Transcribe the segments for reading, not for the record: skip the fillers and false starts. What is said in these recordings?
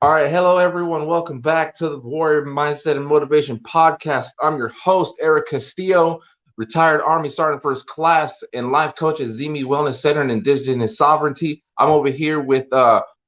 All right, hello everyone. Welcome back to the Warrior Mindset and Motivation Podcast. I'm your host, Eric Castillo, retired Army Sergeant First Class and life coach at Zimee Wellness Center and Indigenous Sovereignty. I'm over here with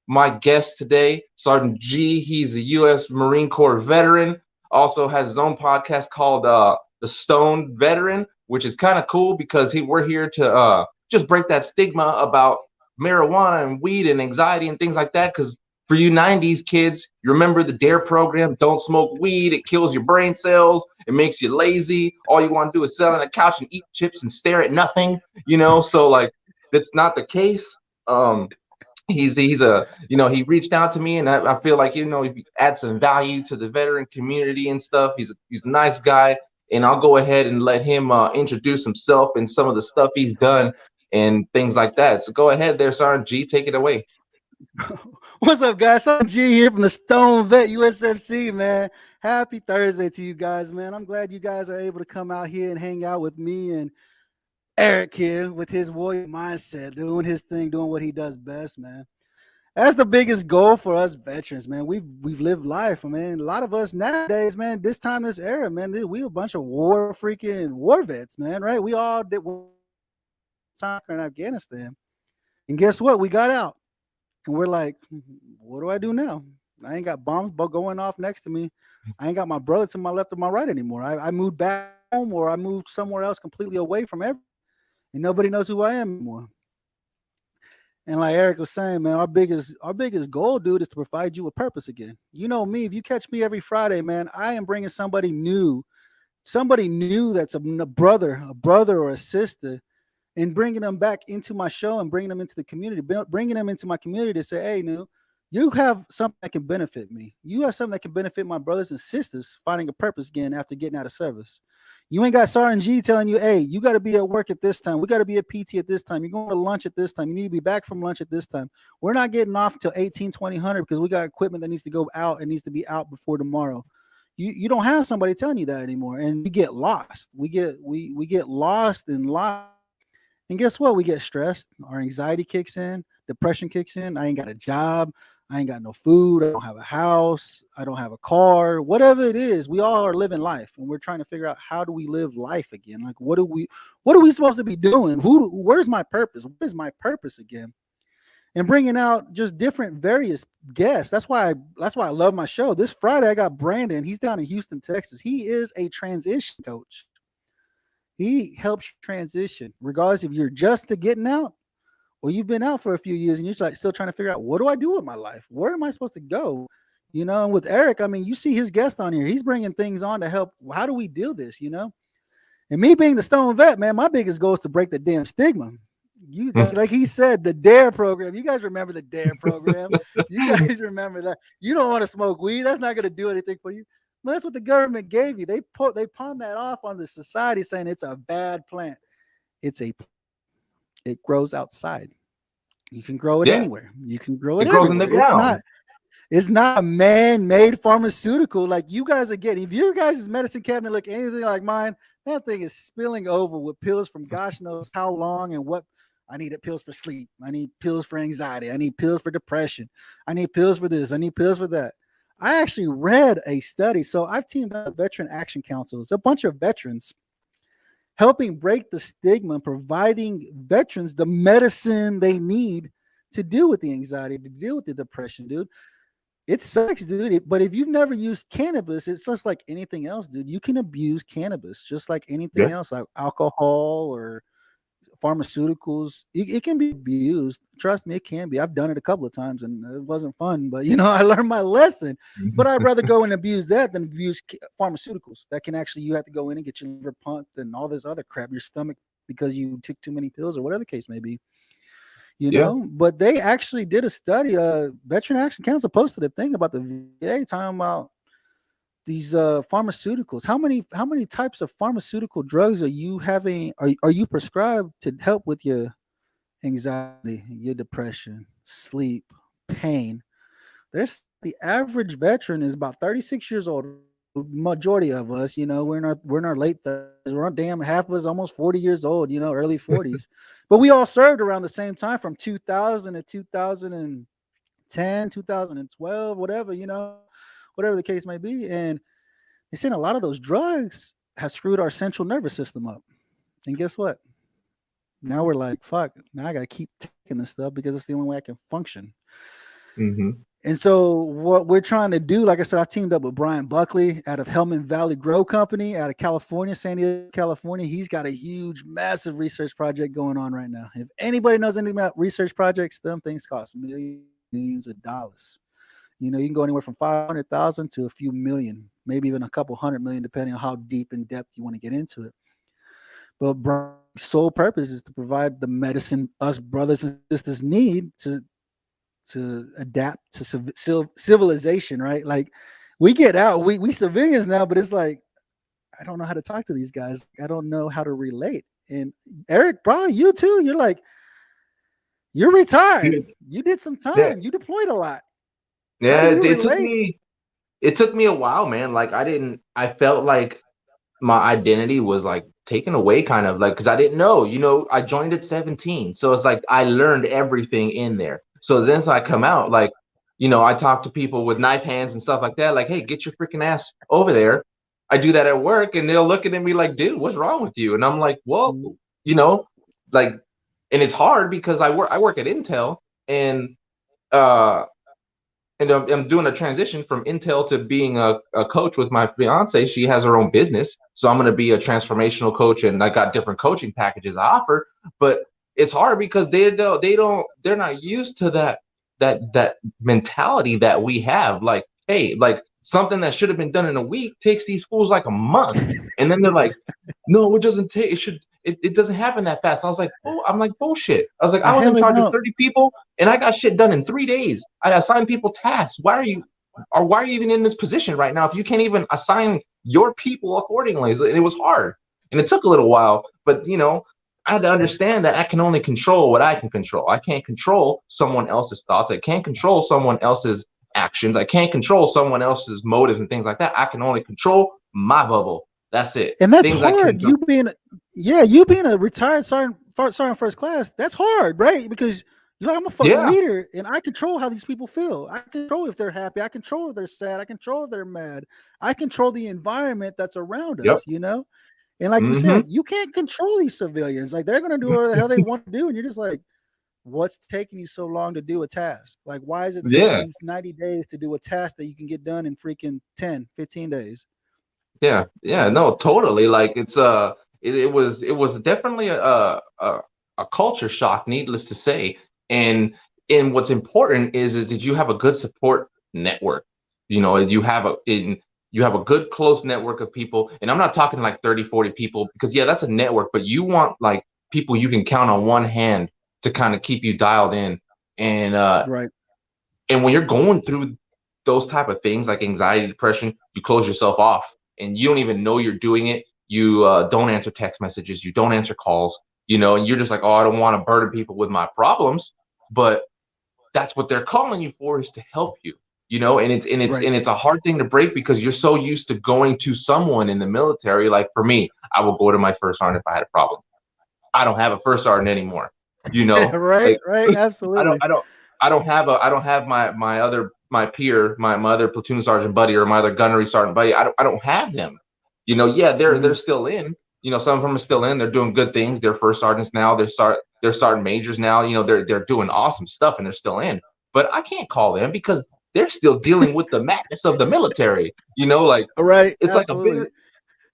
my guest today, Sergeant G. He's a U.S. Marine Corps veteran. Also has his own podcast called The Stone Veteran, which is kind of cool because we're here to just break that stigma about marijuana and weed and anxiety and things like that. Because for you 90s kids, you remember the DARE program, don't smoke weed, it kills your brain cells, it makes you lazy. All you want to do is sit on the couch and eat chips and stare at nothing, so like that's not the case. He's a he reached out to me, and I feel like he adds some value to the veteran community and stuff. He's a nice guy, and I'll go ahead and let him introduce himself and some of the stuff he's done and things like that. So go ahead there, Sergeant G, take it away. What's up, guys? I'm G here from the Stone Vet USMC, man. Happy Thursday to you guys, man. I'm glad you guys are able to come out here and hang out with me and Eric here with his warrior mindset, doing his thing, doing what he does best, man. That's the biggest goal for us veterans, man. We've lived life, man. A lot of us nowadays, man, this time, this era, man, we a bunch of war vets, man, right? We all did time in Afghanistan. And guess what? We got out. And we're like, what do I do now? I ain't got bombs going off next to me. I ain't got my brother to my left or my right anymore. I moved back home, or I moved somewhere else completely away from everything. And nobody knows who I am anymore. And like Eric was saying, man, our biggest goal, dude, is to provide you a purpose again. You know me, if you catch me every Friday, man, I am bringing somebody new that's a brother or a sister, and bringing them back into my show and bringing them into the community, bringing them into my community to say, hey, you have something that can benefit me. You have something that can benefit my brothers and sisters finding a purpose again after getting out of service. You ain't got Sergeant G telling you, hey, you got to be at work at this time. We got to be at PT at this time. You're going to lunch at this time. You need to be back from lunch at this time. We're not getting off until 18, 2000 because we got equipment that needs to go out and needs to be out before tomorrow. You don't have somebody telling you that anymore. And we get lost. We get lost in life. And guess what? We get stressed. Our anxiety kicks in. Depression kicks in. I ain't got a job. I ain't got no food. I don't have a house. I don't have a car. Whatever it is, we all are living life, and we're trying to figure out how do we live life again. Like, what are we supposed to be doing? Where's my purpose? What is my purpose again? And bringing out just different various guests. That's why I love my show. This Friday I got Brandon. He's down in Houston, Texas. He is a transition coach. He helps you transition, regardless if you're just getting out or you've been out for a few years and you're like still trying to figure out, what do I do with my life? Where am I supposed to go? And with Eric, I mean, you see his guest on here. He's bringing things on to help. How do we deal this, And me being the Stone Vet, man, my biggest goal is to break the damn stigma. Like he said, the DARE program. You guys remember the DARE program? You guys remember that? You don't want to smoke weed. That's not going to do anything for you. But that's what the government gave you. They pawn that off on the society, saying it's a bad plant. It grows outside. You can grow it anywhere. You can grow it grows everywhere. in the ground. It's not a man-made pharmaceutical like you guys are getting. If your guys' medicine cabinet look anything like mine, that thing is spilling over with pills from gosh knows how long and what. I need pills for sleep. I need pills for anxiety. I need pills for depression. I need pills for this. I need pills for that. I actually read a study. So I've teamed up with Veteran Action Council. It's a bunch of veterans helping break the stigma and providing veterans the medicine they need to deal with the anxiety, to deal with the depression, dude. It sucks, dude. But if you've never used cannabis, it's just like anything else, dude. You can abuse cannabis just like anything else, like alcohol or pharmaceuticals. It can be abused. Trust me, it can be. I've done it a couple of times and it wasn't fun, but I learned my lesson. But I'd rather go and abuse that than abuse pharmaceuticals that can actually, you have to go in and get your liver pumped and all this other crap, your stomach, because you took too many pills or whatever the case may be. But they actually did a study. Veteran Action Council posted a thing about the VA talking about these pharmaceuticals. How many types of pharmaceutical drugs are you having? Are you prescribed to help with your anxiety, your depression, sleep, pain? The average veteran is about 36 years old. Majority of us, we're in our late 30s. We're on damn half of us almost 40 years old, early 40s. But we all served around the same time from 2000 to 2010. 2010, 2012, whatever, whatever the case may be. And they said a lot of those drugs have screwed our central nervous system up. And guess what? Now we're like, fuck, now I got to keep taking this stuff because it's the only way I can function. Mm-hmm. And so what we're trying to do, like I said, I've teamed up with Brian Buckley out of Hellman Valley Grow Company out of California, San Diego, California. He's got a huge, massive research project going on right now. If anybody knows anything about research projects, them things cost millions of dollars. You can go anywhere from 500,000 to a few million, maybe even a couple $100 million, depending on how deep in depth you want to get into it. But Brian's sole purpose is to provide the medicine us brothers and sisters need to adapt to civilization, right? Like we get out, we civilians now, but it's like, I don't know how to talk to these guys. I don't know how to relate. And Eric, probably you too. You're like, you're retired. You did some time. Yeah. You deployed a lot. Yeah, it took me a while, man. Like I felt like my identity was like taken away kind of like, because I didn't know, I joined at 17. So it's like I learned everything in there. So then I come out like, I talk to people with knife hands and stuff like that. Like, hey, get your freaking ass over there. I do that at work and they'll look at me like, dude, what's wrong with you? And I'm like, well, like, and it's hard because I work at Intel and I'm doing a transition from Intel to being a coach with my fiance. She has her own business. So I'm going to be a transformational coach and I got different coaching packages I offer, but it's hard because they're not used to that mentality that we have. Like, hey, like something that should have been done in a week takes these fools like a month. And then they're like, no, it doesn't take, it doesn't happen that fast. I was like, oh, I'm like, bullshit. I was like, I was in charge of 30 people and I got shit done in 3 days. I assigned people tasks. Why are you even in this position right now if you can't even assign your people accordingly? And it was hard and it took a little while, but I had to understand that I can only control what I can control. I can't control someone else's thoughts. I can't control someone else's actions. I can't control someone else's motives and things like that. I can only control my bubble. That's it. And that's hard. You being a retired sergeant first class, that's hard, right? Because you're like, I'm a fucking leader and I control how these people feel. I control if they're happy. I control if they're sad. I control if they're mad. I control the environment that's around us, And like you said, you can't control these civilians. Like they're going to do whatever the hell they want to do. And you're just like, what's taking you so long to do a task? Like, why is it taking you 90 days to do a task that you can get done in freaking 10, 15 days? Yeah, no, totally. Like it was definitely a culture shock, needless to say. And what's important is that you have a good support network. You have a good close network of people. And I'm not talking like 30, 40 people because that's a network, but you want like people you can count on one hand to kind of keep you dialed in. And right. And when you're going through those type of things like anxiety, depression, you close yourself off. And you don't even know you're doing it. You don't answer text messages. You don't answer calls, and you're just like, oh, I don't want to burden people with my problems. But that's what they're calling you for, is to help you, and it's a hard thing to break because you're so used to going to someone in the military. Like for me, I will go to my first sergeant if I had a problem. I don't have a first sergeant anymore, right, like, right. Absolutely. I don't have my peer, my other platoon sergeant buddy or my other gunnery sergeant buddy. I don't have them. They're still in. Some of them are still in. They're doing good things. They're first sergeants now. They're sergeant majors now. They're doing awesome stuff and they're still in. But I can't call them because they're still dealing with the madness of the military. Like right. It's absolutely. like a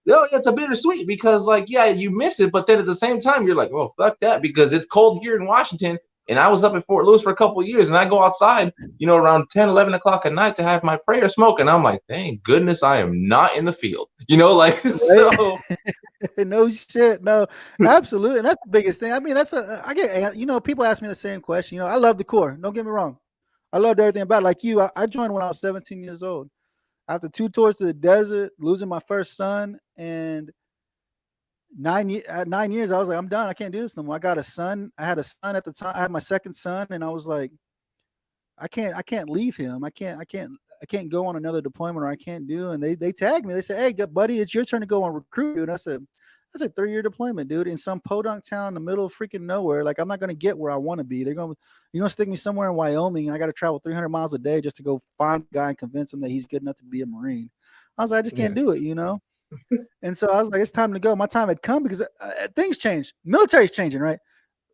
bitter. It's a bittersweet because you miss it, but then at the same time you're like, oh, fuck that, because it's cold here in Washington. And I was up at Fort Lewis for a couple of years, and I go outside, around 10, 11 o'clock at night to have my prayer smoke. And I'm like, thank goodness I am not in the field, so. No shit. No, absolutely. And that's the biggest thing. I mean, I get, people ask me the same question. I love the Corps. Don't get me wrong. I loved everything about it. Like you, I joined when I was 17 years old. After 2 tours to the desert, losing my first son, and 9 years, I was like, I'm done. I can't do this no more. I got a son. I had a son at the time. I had my second son, and I was like, I can't leave him. I can't go on another deployment, or I can't do. And they tagged me. They said, hey, buddy, it's your turn to go on recruit. And I said, That's a 3-year deployment, dude, in some podunk town in the middle of freaking nowhere. Like, I'm not gonna get where I want to be. You're gonna stick me somewhere in Wyoming, and I got to travel 300 miles a day just to go find a guy and convince him that he's good enough to be a Marine. I was like, I just can't do it, And so I was like, it's time to go. My time had come because things changed. Military's changing, right?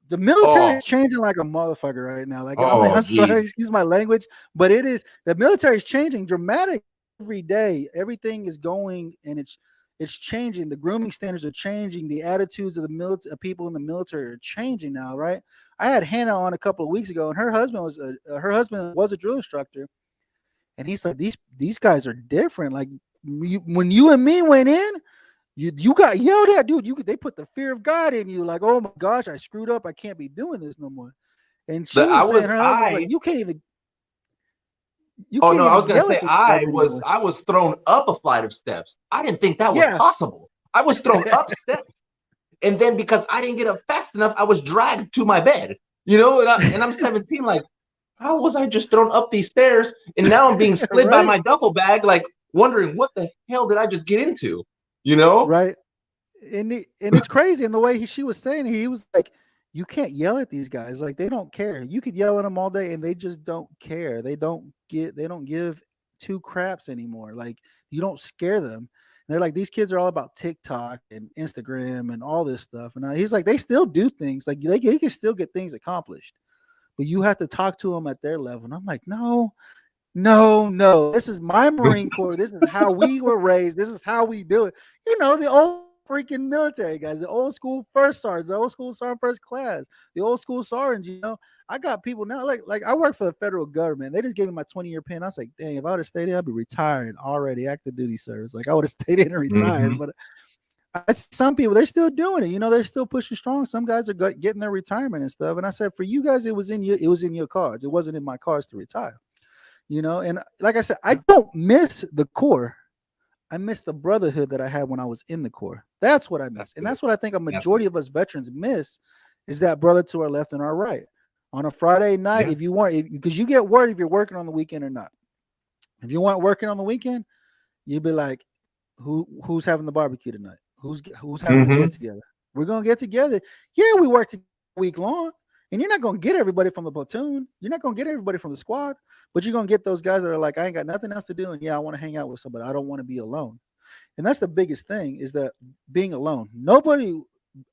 The military is changing like a motherfucker right now. Like, I'm sorry, excuse my language, but it is. The military is changing dramatically every day. Everything is going, and it's changing. The grooming standards are changing. The attitudes of the people in the military are changing now, right? I had Hannah on a couple of weeks ago, and her husband was a drill instructor, and he's like, these guys are different. Like, when you and me went in, you got yelled at, dude. They put the fear of God in you. Like, oh my gosh, I screwed up. I can't be doing this no more. And she was saying, her husband was like, you can't even. I was gonna say I was thrown up a flight of steps. I didn't think that was possible. I was thrown up steps, and then because I didn't get up fast enough, I was dragged to my bed. And I'm 17. Like, how was I just thrown up these stairs, and now I'm being slid by my duffel bag, like wondering what the hell did I just get into? Right. And it's crazy. And the way she was saying, he was like, you can't yell at these guys. Like, they don't care. You could yell at them all day and they just don't care. They don't give two craps anymore. Like, you don't scare them. And they're like, these kids are all about TikTok and Instagram and all this stuff. And he's like, they still do things. Like, they can still get things accomplished, but you have to talk to them at their level. And I'm like, no. This is my Marine Corps. This is how we were raised. This is how we do it. The old freaking military guys, the old school first sergeants, the old school sergeant first class, the old school sergeants. I got people now. Like I work for the federal government. They just gave me my 20-year pin. I was like, dang, if I would have stayed in, I'd be retired already, active duty service. Like, I would have stayed in and retired. But some people, they're still doing it. They're still pushing strong. Some guys are getting their retirement and stuff. And I said, for you guys, it was in your cards. It wasn't in my cards to retire. And like I said, I don't miss the Corps. I miss the brotherhood that I had when I was in the Corps. That's what I miss. And that's what I think a majority of us veterans miss, is that brother to our left and our right. On a Friday night, if you weren't, because you get worried if you're working on the weekend or not. If you weren't working on the weekend, you'd be like, who's having the barbecue tonight? Who's having a get together? We're going to get together. Yeah, we work a week long. And you're not going to get everybody from the platoon. You're not going to get everybody from the squad, but you're going to get those guys that are like, I ain't got nothing else to do. And I want to hang out with somebody. I don't want to be alone. And that's the biggest thing, is that being alone.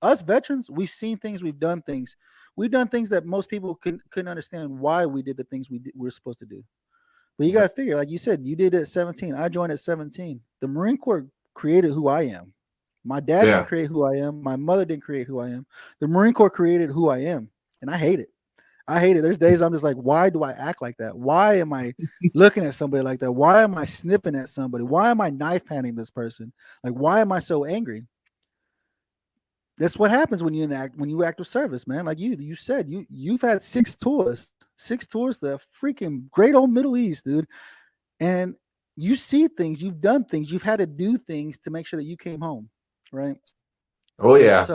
Us veterans, we've seen things, we've done things. We've done things that most people couldn't understand why we did the things we were supposed to do. But you got to figure, like you said, you did it at 17. I joined at 17. The Marine Corps created who I am. My dad didn't create who I am. My mother didn't create who I am. The Marine Corps created who I am. And I hate it. There's days I'm just like, why do I act like that? Why am I looking at somebody like that? Why am I snipping at somebody? Why am I knife handing this person? Like, why am I so angry? That's what happens when you active service, man. Like you said, you've had 6 tours to the freaking great old Middle East, dude. And you see things, you've done things, you've had to do things to make sure that you came home, right? Oh, yeah.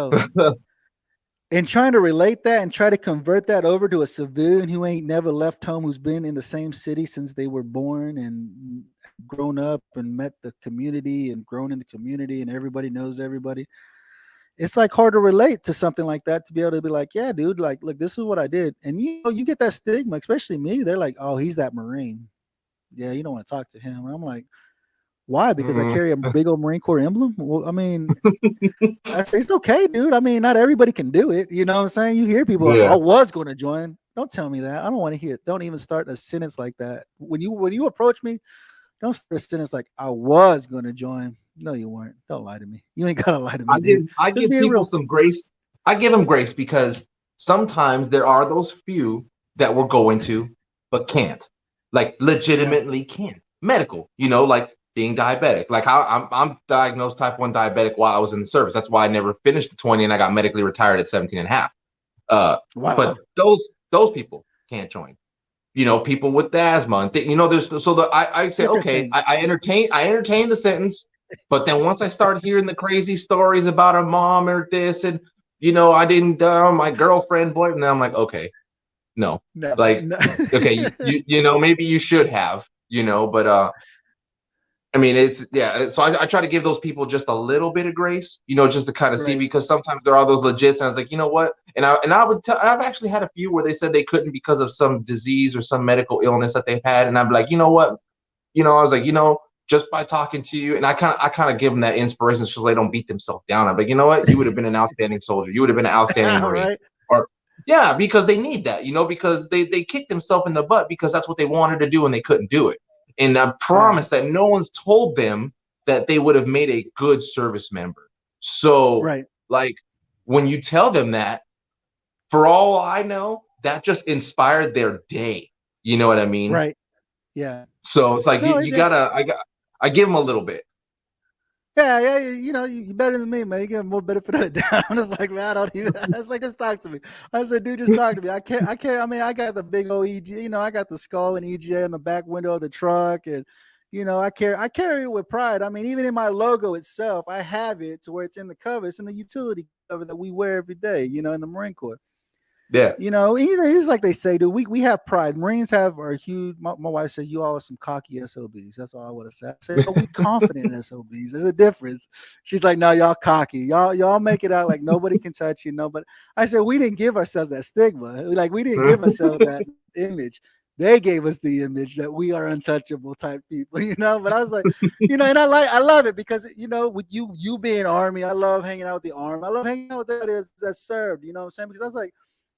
And trying to relate that and try to convert that over to a civilian who ain't never left home, who's been in the same city since they were born and grown up and met the community and grown in the community and everybody knows everybody. It's like hard to relate to something like that, to be able to be like, yeah, dude, like, look, this is what I did. And you get that stigma, especially me. They're like, oh, he's that Marine. Yeah, you don't want to talk to him. And I'm like, why? Because I carry a big old Marine Corps emblem? Well, I mean, it's okay, dude. I mean, not everybody can do it. You know what I'm saying? You hear people, I was going to join. Don't tell me that. I don't want to hear it. Don't even start a sentence like that. When you approach me, don't start a sentence like, I was going to join. No, you weren't. Don't lie to me. You ain't got to lie to me. I give people some grace. I give them grace because sometimes there are those few that we're going to, but can't. Like, legitimately can't. Medical, like being diabetic. Like, I'm diagnosed type 1 diabetic while I was in the service. That's why I never finished the 20 and I got medically retired at 17 and a half. Wow. But those people can't join. People with asthma and I say, okay, I entertain the sentence, but then once I start hearing the crazy stories about a mom or this, and I didn't my girlfriend, boy, and then I'm like, okay, no. Okay, maybe you should have, but I mean, it's yeah. So I try to give those people just a little bit of grace, just to kind of see, Right. because sometimes there are those legits, and I was like, you know what? And I would tell. I've actually had a few where they said they couldn't because of some disease or some medical illness that they've had, and I'm like, you know what? I was like, just by talking to you, and I kind of give them that inspiration so they don't beat themselves down. I'm like, you know what? You would have been an outstanding soldier. You would have been an outstanding Marine. Right. Or yeah, because they need that, because they kicked themselves in the butt because that's what they wanted to do and they couldn't do it. And I Right. promise that no one's told them that they would have made a good service member. So, Right. like, when you tell them that, for all I know, that just inspired their day. You know what I mean? Right. Yeah. So it's like No, you gotta, I give them a little bit. yeah. You better than me, man. You get more benefit of the doubt. I'm just like, man, I don't even. I was like, just talk to me. I said, dude, just talk to me. I can't. I mean, I got the big old EG. I got the skull and EGA in the back window of the truck, and I carry it with pride. I mean, even in my logo itself, I have it to where it's in the cover. It's in the utility cover that we wear every day. In the Marine Corps. Yeah. It's like they say, dude, we have pride. Marines are huge. My wife said, you all are some cocky SOBs. That's all I would have said. I said, we confident in SOBs. There's a difference. She's like, no, y'all cocky. Y'all make it out like nobody can touch you. Nobody. I said, we didn't give ourselves that stigma. Like, we didn't give ourselves that image. They gave us the image that we are untouchable type people, But I was like, and I love it because, with you being Army, I love hanging out with the Army. I love hanging out with that served, you know what I'm saying? Because I was like,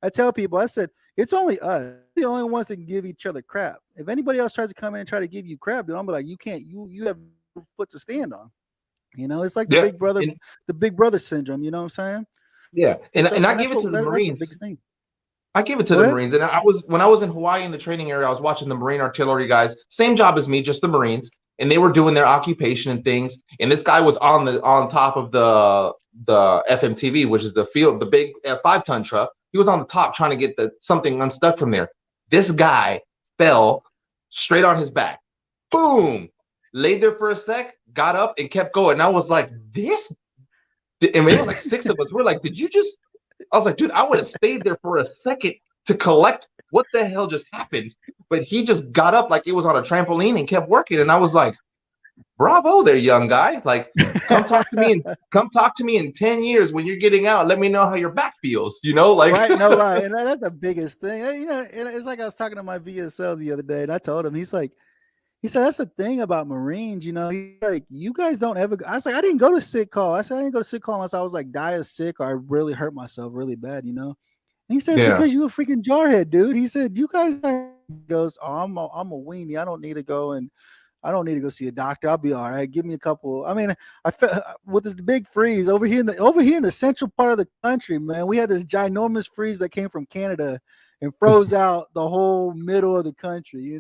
I tell people, I said, it's only us, the only ones that can give each other crap. If anybody else tries to come in and try to give you crap, dude, I'm like, you can't, you have no foot to stand on. It's like the Yeah. big brother syndrome. You know what I'm saying? Yeah. And I that's give it to the that's the Marines. biggest thing. I give it to Go the ahead. Marines. And when I was in Hawaii in the training area, I was watching the Marine artillery guys, same job as me, just the Marines, and they were doing their occupation and things. And this guy was on top of the FMTV, which is the big 5-ton truck. He was on the top trying to get something unstuck from there. This guy fell straight on his back. Boom! Laid there for a sec, got up and kept going. And I was like, this? I mean, it was like 6 of us. We're like, did you just? I was like, dude, I would have stayed there for a second to collect what the hell just happened. But he just got up like it was on a trampoline and kept working. And I was like, bravo there, young guy. Like, come talk to me in 10 years when you're getting out. Let me know how your back feels, like Right, no lie. And that's the biggest thing. And it's like I was talking to my VSL the other day, and I told him, he said, that's the thing about Marines, he's like, you guys don't ever. I was like, I didn't go to sick call. I said, I didn't go to sick call unless I was like die of sick or I really hurt myself really bad, And he says, Yeah. because you a freaking jarhead, dude. He said, you guys are. He goes, oh, I'm a weenie. I don't need to go see a doctor. I'll be all right. Give me a couple. I mean, I felt with this big freeze over here in the central part of the country, man. We had this ginormous freeze that came from Canada and froze out the whole middle of the country.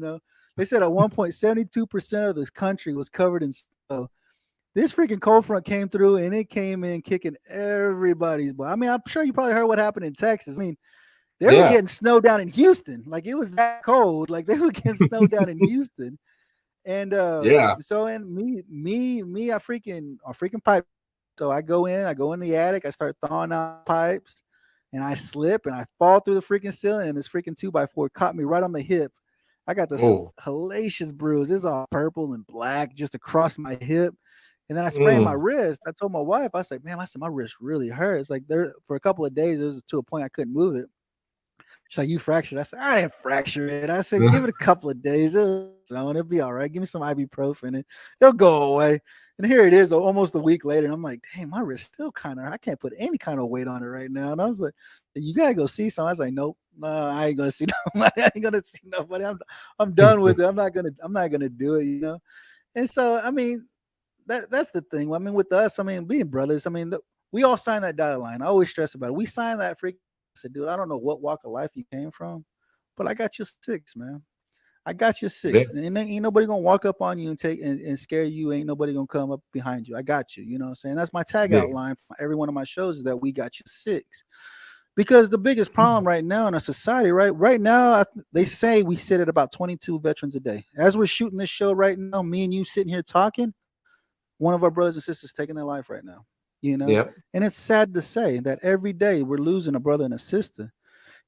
They said at one point 72% of the country was covered in snow. This freaking cold front came through and it came in kicking everybody's butt. I mean, I'm sure you probably heard what happened in Texas. I mean, they were getting snow down in Houston. Like, it was that cold. Like, they were getting snow down in Houston. And so and me, I freaking pipe. So I go in the attic, I start thawing out pipes, and I slip and I fall through the freaking ceiling, and this freaking 2x4 caught me right on the hip. I got this hellacious bruise. It's all purple and black just across my hip. And then I sprained my wrist. I told my wife, I said, man, my wrist really hurts. Like, there for a couple of days, it was to a point I couldn't move it. She's like, you fractured. I said, I didn't fracture it. I said, give it a couple of days. It'll be all right. Give me some ibuprofen and it'll go away. And here it is almost a week later. And I'm like, dang, my wrist still I can't put any kind of weight on it right now. And I was like, you got to go see someone. I was like, nope, I ain't going to see nobody. I ain't going to see nobody. I'm done with it. I'm not going to do it, And so, I mean, that's the thing. I mean, with us, I mean, being brothers, I mean, we all signed that dotted line. I always stress about it. We signed that freaking. I said, dude, I don't know what walk of life you came from, but I got your 6, man. I got your 6. Yeah. And ain't nobody gonna walk up on you and scare you. Ain't nobody gonna come up behind you. I got you. You know what I'm saying? That's my tag out line for every one of my shows, is that we got you 6. Because the biggest problem right now in our society, right now, they say we sit at about 22 veterans a day. As we're shooting this show right now, me and you sitting here talking, one of our brothers and sisters taking their life right now. And it's sad to say that every day we're losing a brother and a sister.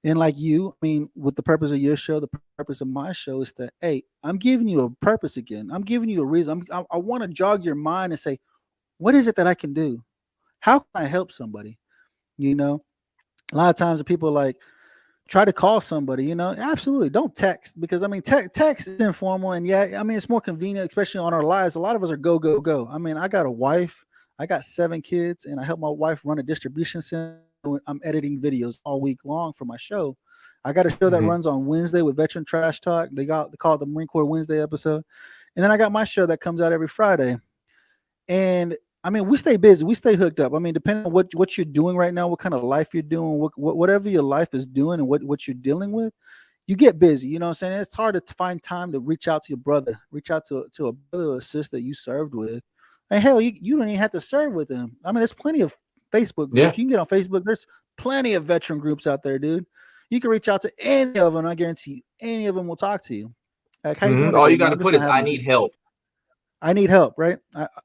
And like you, I mean, with the purpose of your show, the purpose of my show is that, hey, I'm giving you a purpose again. I'm giving you a reason. I want to jog your mind and say, what is it that I can do? How can I help somebody? You know, a lot of times people like try to call somebody, absolutely don't text, because I mean, text is informal, and yeah, I mean, it's more convenient, especially on our lives. A lot of us are go, go, go. I mean, I got a wife, I got 7 kids, and I help my wife run a distribution center. I'm editing videos all week long for my show. I got a show that Mhm. runs on Wednesday with Veteran Trash Talk. They call it the Marine Corps Wednesday episode. And then I got my show that comes out every Friday. And I mean, we stay busy, we stay hooked up. I mean, depending on what you're doing right now, what kind of life you're doing, whatever your life is doing, and what you're dealing with, you get busy. You know what I'm saying? It's hard to find time to reach out to your brother, reach out to a brother or sister that you served with. And hell, you don't even have to serve with them. I mean, there's plenty of Facebook Yeah. groups. You can get on Facebook. There's plenty of veteran groups out there, dude. You can reach out to any of them. I guarantee you, any of them will talk to you. Like, how you doing All today, you got man? to I'm just put not is I having a need good. help. I need help, right?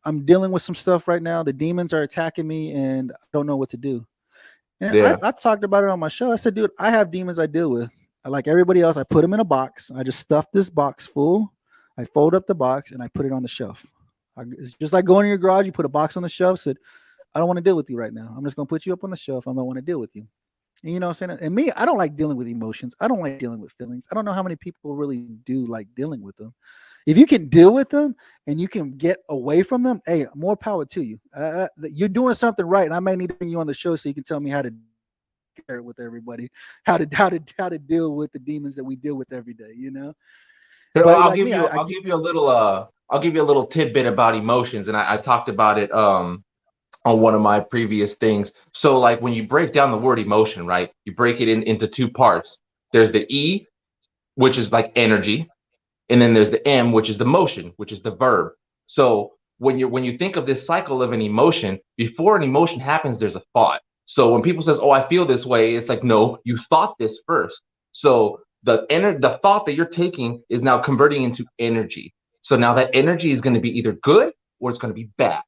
I'm dealing with some stuff right now. The demons are attacking me, and I don't know what to do. And Yeah. I've talked about it on my show. I said, dude, I have demons I deal with. Like everybody else, I put them in a box. I just stuff this box full. I fold up the box and I put it on the shelf. It's just like going in your garage. You put a box on the shelf. Said, I don't want to deal with you right now. I'm just going to put you up on the shelf. I don't want to deal with you. And you know what I'm saying? And me, I don't like dealing with emotions. I don't like dealing with feelings. I don't know how many people really do like dealing with them. If you can deal with them and you can get away from them, hey, more power to you. You're doing something right, and I may need to bring you on the show so you can tell me how to share it with everybody, how to deal with the demons that we deal with every day. Here, But like me, I'll give you a little I'll give you a little tidbit about emotions, and I talked about it on one of my previous things. So like when you break down the word emotion, right? You break it into two parts. There's the E, which is like energy, and then there's the M, which is the motion, which is the verb. So when you think of this cycle of an emotion, before an emotion happens, there's a thought. So when people says, "Oh, I feel this way," it's like, no, you thought this first. So the thought that you're taking is now converting into energy. So now that energy is going to be either good or it's going to be bad,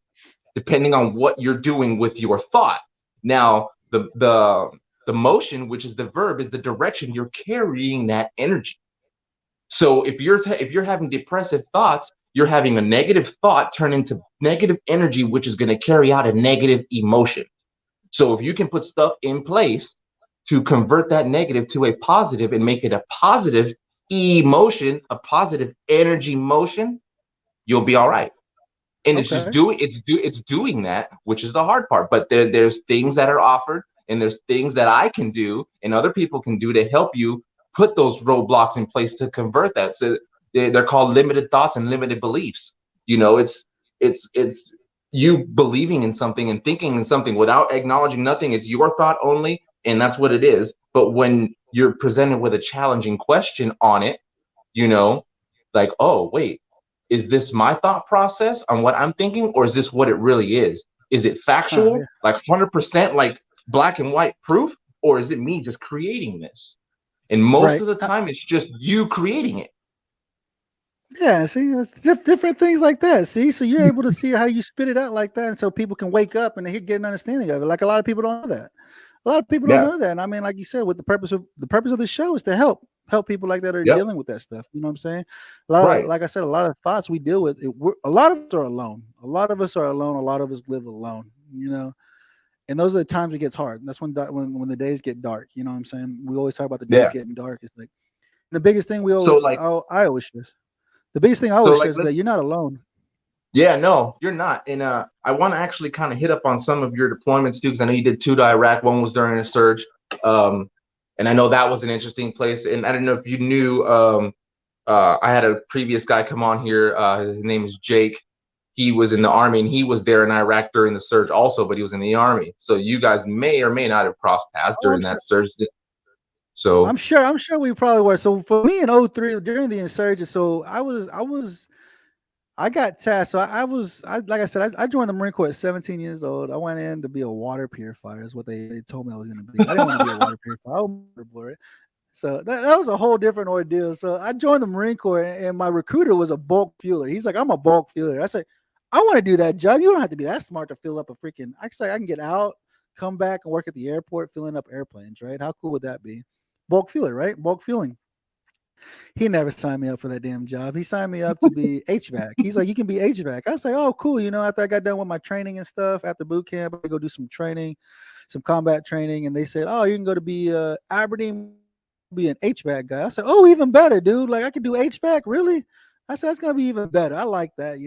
depending on what you're doing with your thought. Now, the motion, which is the verb, is the direction you're carrying that energy. So if you're having depressive thoughts, you're having a negative thought turn into negative energy, which is going to carry out a negative emotion. So if you can put stuff in place to convert that negative to a positive and make it a positive emotion, a positive energy motion, you'll be all right. And it's just okay, it's doing that, which is the hard part. But there's things that are offered, and there's things that I can do and other people can do to help you put those roadblocks in place to convert that. So they're called limited thoughts and limited beliefs. It's you believing in something and thinking in something without acknowledging nothing. It's your thought only, and that's what it is. But when you're presented with a challenging question on it, you know, like, oh, wait, is this my thought process on what I'm thinking, or is this what it really is? Is it yeah, factual, like 100%, like black and white proof, or is it me just creating this? And most right. of the time, it's just you creating it. Yeah, see, it's different things like that. See, so you're able to see how you spit it out like that, and so people can wake up and they get an understanding of it. Like a lot of people don't know that. A lot of people don't Yeah. know that. And I mean, like you said, with the purpose of the show is to help people like that are Yep. dealing with that stuff. You know what I'm saying? A lot of, Right. like I said, a lot of thoughts we deal with. A lot of us are alone. A lot of us are alone. A lot of us live alone. And those are the times it gets hard. That's when the days get dark. You know what I'm saying? We always talk about the days Yeah. getting dark. It's like the biggest thing So like, I always stress. The biggest thing I so always like, stress is that let's. you're not alone. Yeah, no, you're not. And I want to actually kind of hit up on some of your deployments too, because I know you did two to Iraq. One was during a surge, um, and I know that was an interesting place. And I don't know if you knew. I had a previous guy come on here. His name is Jake. He was in the army, and he was there in Iraq during the surge also, but he was in the army. So you guys may or may not have crossed paths Oh, during that surge. So I'm sure we probably were. So for me in '03 during the insurgence, so I got tasked. So like I said, I joined the Marine Corps at 17 years old. I went in to be a water purifier, is what they told me I was going to be. I didn't want to be a water purifier. I was for it. So that was a whole different ordeal. So I joined the Marine Corps, and my recruiter was a bulk fueler. He's like, I'm a bulk fueler. I said, I want to do that job. You don't have to be that smart to fill up a freaking. I can get out, come back, and work at the airport filling up airplanes. Right? How cool would that be? bulk fueler, right? Bulk fueling. He never signed me up for that damn job. He signed me up to be HVAC. He's like, you can be HVAC. I was like, oh, cool. After I got done with my training and stuff, after boot camp, I go do some training, some combat training. And they said, oh, you can go to be Aberdeen, be an HVAC guy. I said, oh, even better, dude. Like, I could do HVAC, really? I said, that's going to be even better. I like that,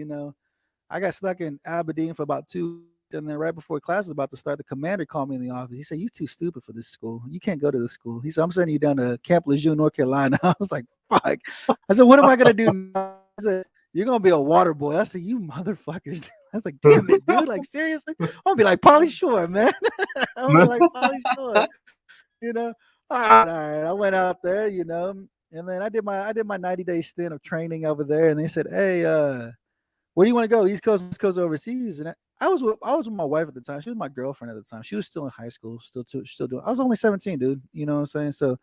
I got stuck in Aberdeen for about 2 weeks, and then right before class was about to start, the commander called me in the office. He said, "You're too stupid for this school. You can't go to this school." He said, "I'm sending you down to Camp Lejeune, North Carolina." I was like, "Fuck." I said, "What am I gonna do now?" I said, "You're gonna be a water boy." I said, "You motherfuckers." I was like, "Damn it, dude! Like, seriously?" I'm gonna be like Pauly Shore, man. I'm gonna be like Pauly Shore. All right. I went out there, and then I did my 90-day stint of training over there, and they said, "Hey, where do you want to go? East Coast, West Coast, overseas?" And I was with my wife at the time. She was my girlfriend at the time. She was still in high school, still doing. I was only 17, dude. You know what I'm saying? So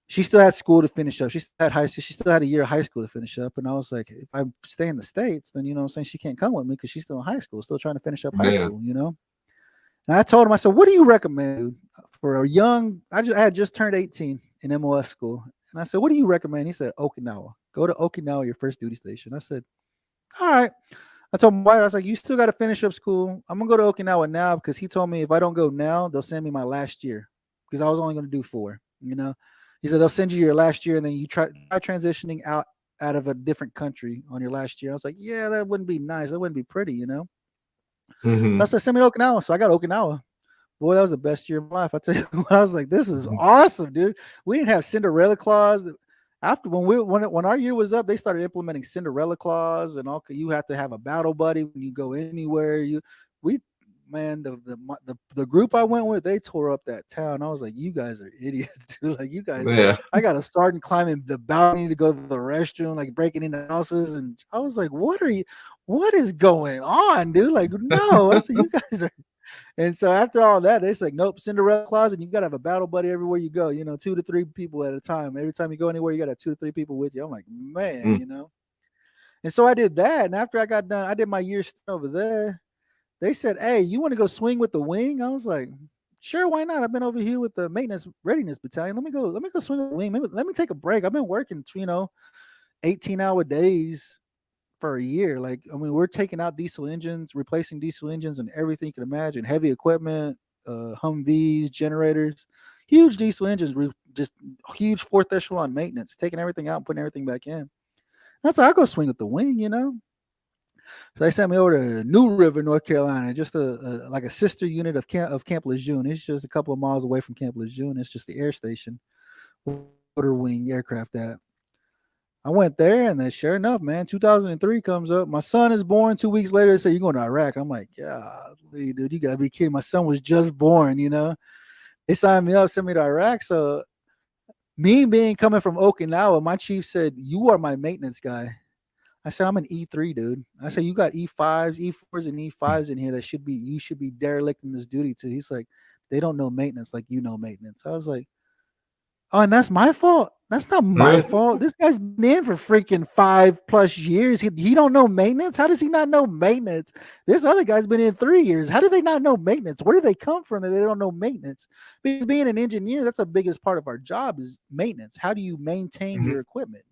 she still had school to finish up. She still had high school. She still had a year of high school to finish up. And I was like, if I stay in the States, then what I'm saying, she can't come with me because she's still in high school, still trying to finish up high school. And I told him, I said, "What do you recommend for a young?" I had just turned 18 in MOS school, and I said, "What do you recommend?" He said, "Okinawa. Go to Okinawa, your first duty station." I said, "All right." I told my wife, I was like, "You still got to finish up school. I'm going to go to Okinawa now," because he told me if I don't go now, they'll send me my last year because I was only going to do 4, He said, they'll send you your last year and then you try transitioning out of a different country on your last year. I was like, yeah, that wouldn't be nice. That wouldn't be pretty, Mm-hmm. That's why send me to Okinawa. So I got Okinawa. Boy, that was the best year of my life. I tell you, I was like, this is awesome, dude. We didn't have Cinderella clause. After when our year was up, they started implementing Cinderella clause and all. You have to have a battle buddy when you go anywhere. The group I went with, they tore up that town. I was like, you guys are idiots, dude. Like, you guys, I got to start climbing the balcony to go to the restroom, like breaking into houses. And I was like, what is going on, dude? Like, no, I said, you guys are. And so after all that, they said, nope, Cinderella clause, and you got to have a battle buddy everywhere you go, 2 to 3 people at a time. Every time you go anywhere, you got to have 2 to 3 people with you. I'm like, man, And so I did that. And after I got done, I did my year over there. They said, "Hey, you want to go swing with the wing?" I was like, "Sure, why not? I've been over here with the maintenance readiness battalion. Let me go swing with the wing. Maybe, let me take a break. I've been working, 18-hour days for a year. Like, I mean, we're taking out diesel engines, replacing diesel engines and everything you can imagine, heavy equipment, Humvees, generators, huge diesel engines, just huge 4th echelon maintenance, taking everything out and putting everything back in. That's how I go swing with the wing, So they sent me over to New River, North Carolina, just like a sister unit of Camp Lejeune. It's just a couple of miles away from Camp Lejeune. It's just the air station, water wing aircraft at. I went there, and then sure enough, man, 2003 comes up. My son is born. 2 weeks later, they say, "You're going to Iraq." I'm like, "Golly, dude, you got to be kidding. My son was just born, They signed me up, sent me to Iraq. So me being coming from Okinawa, my chief said, "You are my maintenance guy." I said, "I'm an E3, dude." I said, "You got E5s, E4s, and E5s in here that you should be derelict in this duty to." He's like, "They don't know maintenance like you know maintenance." I was like, "Oh, and that's my fault? That's not my fault. This guy's been in for freaking 5+ years. He don't know maintenance? How does he not know maintenance? This other guy's been in 3 years. How do they not know maintenance? Where do they come from that they don't know maintenance?" Because being an engineer, that's the biggest part of our job is maintenance. How do you maintain your equipment,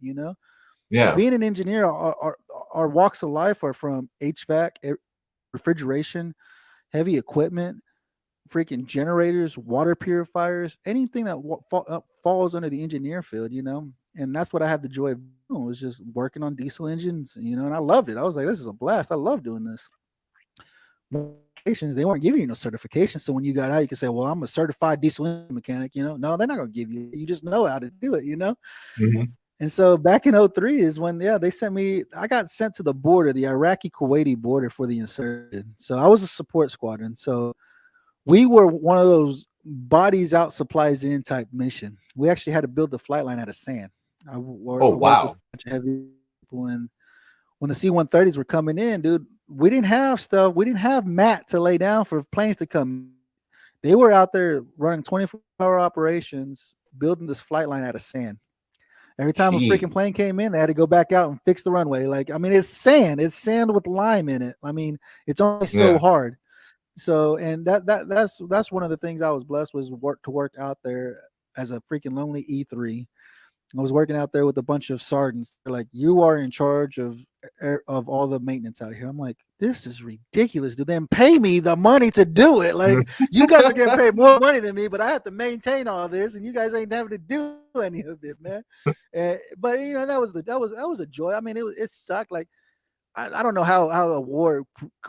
Yeah. Being an engineer, our walks of life are from HVAC, refrigeration, heavy equipment, freaking generators, water purifiers, anything that falls under the engineer field, And that's what I had the joy of doing, was just working on diesel engines, and I loved it. I was like, this is a blast. I love doing this. They weren't giving you no certification. So when you got out, you could say, well, I'm a certified diesel engine mechanic, No, they're not going to give you. You just know how to do it, Mm-hmm. And so back in 2003 is when, they sent me, I got sent to the border, the Iraqi-Kuwaiti border for the insurgent. So I was a support squadron. So we were one of those bodies out, supplies in type mission. We actually had to build the flight line out of sand. I worked with a bunch of heavy people. And when the C-130s were coming in, dude, we didn't have stuff. We didn't have mat to lay down for planes to come. They were out there running 24-hour operations, building this flight line out of sand. Every time a freaking plane came in, they had to go back out and fix the runway. Like, I mean, it's sand. It's sand with lime in it. I mean, it's only so hard. So, and that's one of the things I was blessed was to work out there as a freaking lonely E3. I was working out there with a bunch of sergeants. They're like, "You are in charge of all the maintenance out here." I'm like, "This is ridiculous. Do them pay me the money to do it? Like, you guys are getting paid more money than me, but I have to maintain all this, and you guys ain't having to do any of it, man." But that was a joy. I mean, it sucked. Like, I don't know how the war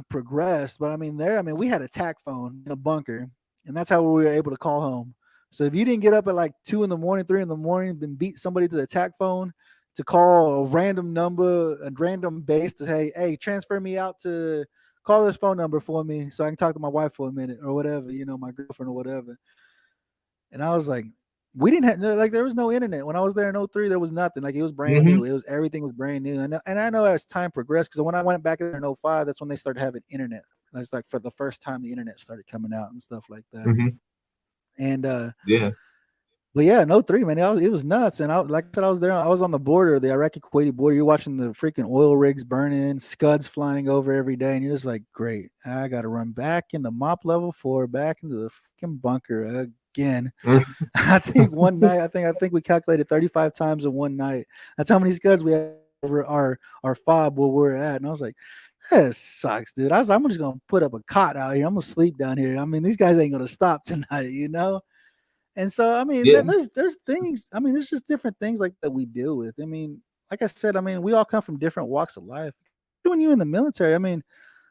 progressed, but I mean, we had a TAC phone in a bunker, and that's how we were able to call home. So if you didn't get up at like 2 in the morning, 3 in the morning, then beat somebody to the TAC phone to call a random number, a random base to say, "Hey, transfer me out to call this phone number for me so I can talk to my wife for a minute," or whatever, my girlfriend or whatever. And I was like, we didn't have there was no internet when I was there in 03. There was nothing. Like, it was brand new. Everything was brand new. And I know as time progressed, because when I went back there in 05, that's when they started having internet. That's like for the first time the internet started coming out and stuff like that. And but yeah, in 03, man, it was nuts. And like I said, I was there. I was on the border, the Iraqi-Kuwaiti border. You're watching the freaking oil rigs burning, scuds flying over every day, and you're just like, great, I got to run back into MOP level 4, back into the freaking bunker again. I think one night, I think we calculated 35 times in one night. That's how many scuds we had over our fob where we're at. And I was like, that sucks, dude. I'm just gonna put up a cot out here. I'm gonna sleep down here. I mean, these guys ain't gonna stop tonight. And so, I mean, there's things. I mean, there's just different things like that we deal with. I mean, like I said, I mean, we all come from different walks of life. When you're in the military, I mean,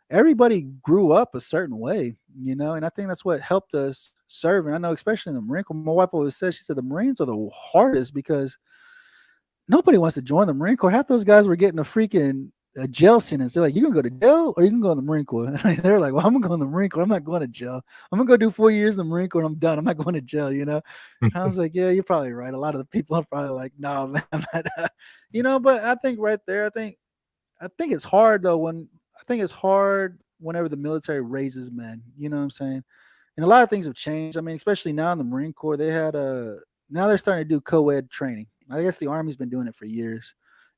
everybody grew up a certain way, and I think that's what helped us serve. And I know, especially in the Marine Corps, my wife always says, she said, the Marines are the hardest because nobody wants to join the Marine Corps. Half those guys were getting a jail sentence. They're like, you can go to jail or you can go in the Marine Corps. And they're like, well, I'm gonna go in the Marine Corps. I'm not going to jail. I'm gonna go do 4 years in the Marine Corps and I'm done. I'm not going to jail, And I was like, yeah, you're probably right. A lot of the people are probably like, no, man, I'm not. But I think right there, I think it's hard though I think it's hard whenever the military raises men. You know what I'm saying? And a lot of things have changed. I mean, especially now in the Marine Corps, now they're starting to do co-ed training. I guess the Army's been doing it for years.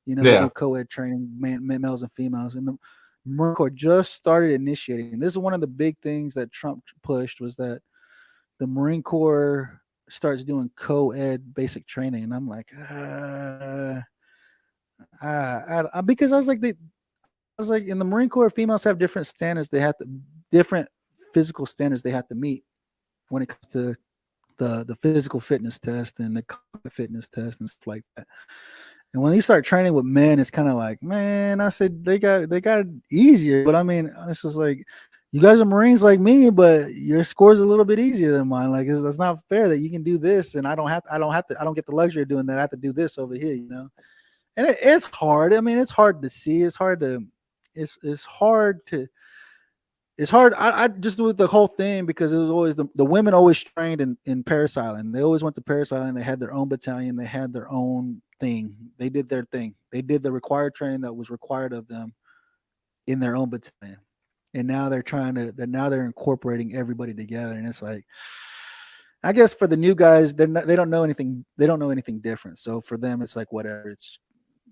They do co-ed training, males and females. And the Marine Corps just started initiating. This is one of the big things that Trump pushed, was that the Marine Corps starts doing co-ed basic training. And I'm like, because I was like, in the Marine Corps, females have different standards. Different physical standards they have to meet when it comes to the physical fitness test and the fitness test and stuff like that. And when you start training with men, it's kind of like, man, I said they got it easier. But I mean, it's just like, you guys are Marines like me, but your score's a little bit easier than mine. Like, it's not fair that you can do this and I don't get the luxury of doing that. I have to do this over here, And it's hard. I mean, it's hard to see. It's hard. I just do the whole thing because it was always the women always trained in Parris Island. They always went to Parris Island. They had their own battalion. They had their own thing. They did their thing. They did the required training that was required of them in their own battalion. And now they're incorporating everybody together. And it's like, I guess for the new guys, they don't know anything. They don't know anything different. So for them, it's like, whatever.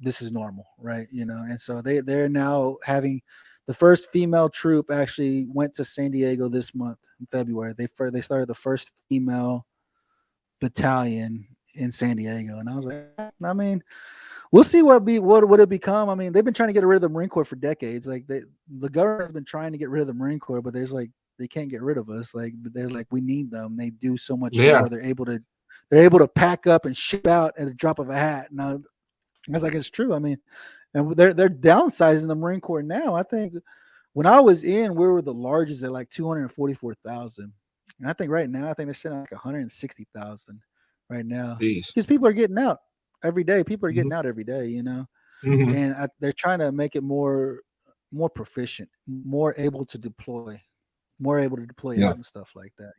This is normal, right? And so they're now having. The first female troop actually went to San Diego this month in February. They started the first female battalion in San Diego, and I was like, I mean, we'll see what it become. I mean, they've been trying to get rid of the Marine Corps for decades. Like, the government's been trying to get rid of the Marine Corps, but they can't get rid of us. Like, they're like, we need them. They do so much more. They're able to pack up and ship out at the drop of a hat. Now, I was like, it's true. I mean. And they're downsizing the Marine Corps now. I think when I was in, we were the largest at like 244,000. And I think right now, they're sitting at like 160,000 right now. Because people are getting out every day. People are getting out every day, And they're trying to make it more proficient, more able to deploy out and stuff like that,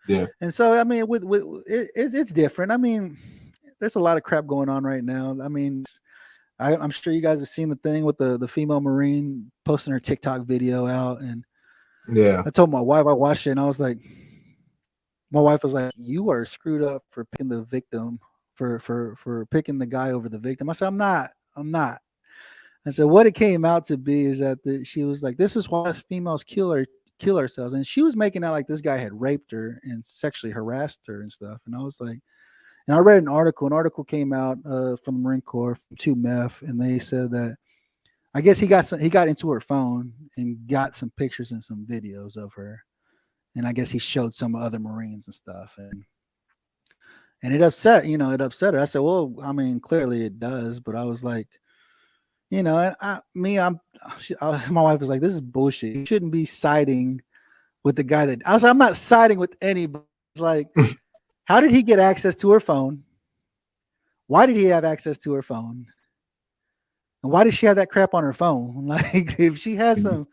Yeah. And so, I mean, with it's different. I mean, there's a lot of crap going on right now. I mean, I'm sure you guys have seen the thing with the female Marine posting her TikTok video out. And I told my wife, I watched it and I was like, my wife was like, you are screwed up for picking the victim, for picking the guy over the victim. I said, I'm not. I said, what it came out to be is that she was like, this is why females kill ourselves. And she was making out like this guy had raped her and sexually harassed her and stuff. And I was like, And I read an article. An article came out from the Marine Corps, from 2MEF, and they said that I guess he got into her phone and got some pictures and some videos of her, and I guess he showed some other Marines and stuff, and it upset her. I said, well, I mean, clearly it does, but I was like, and my wife was like, this is bullshit. You shouldn't be siding with the guy that I was like, I'm not siding with anybody. It's like, how did he get access to her phone? Why did he have access to her phone? And why does she have that crap on her phone? Like, if she has some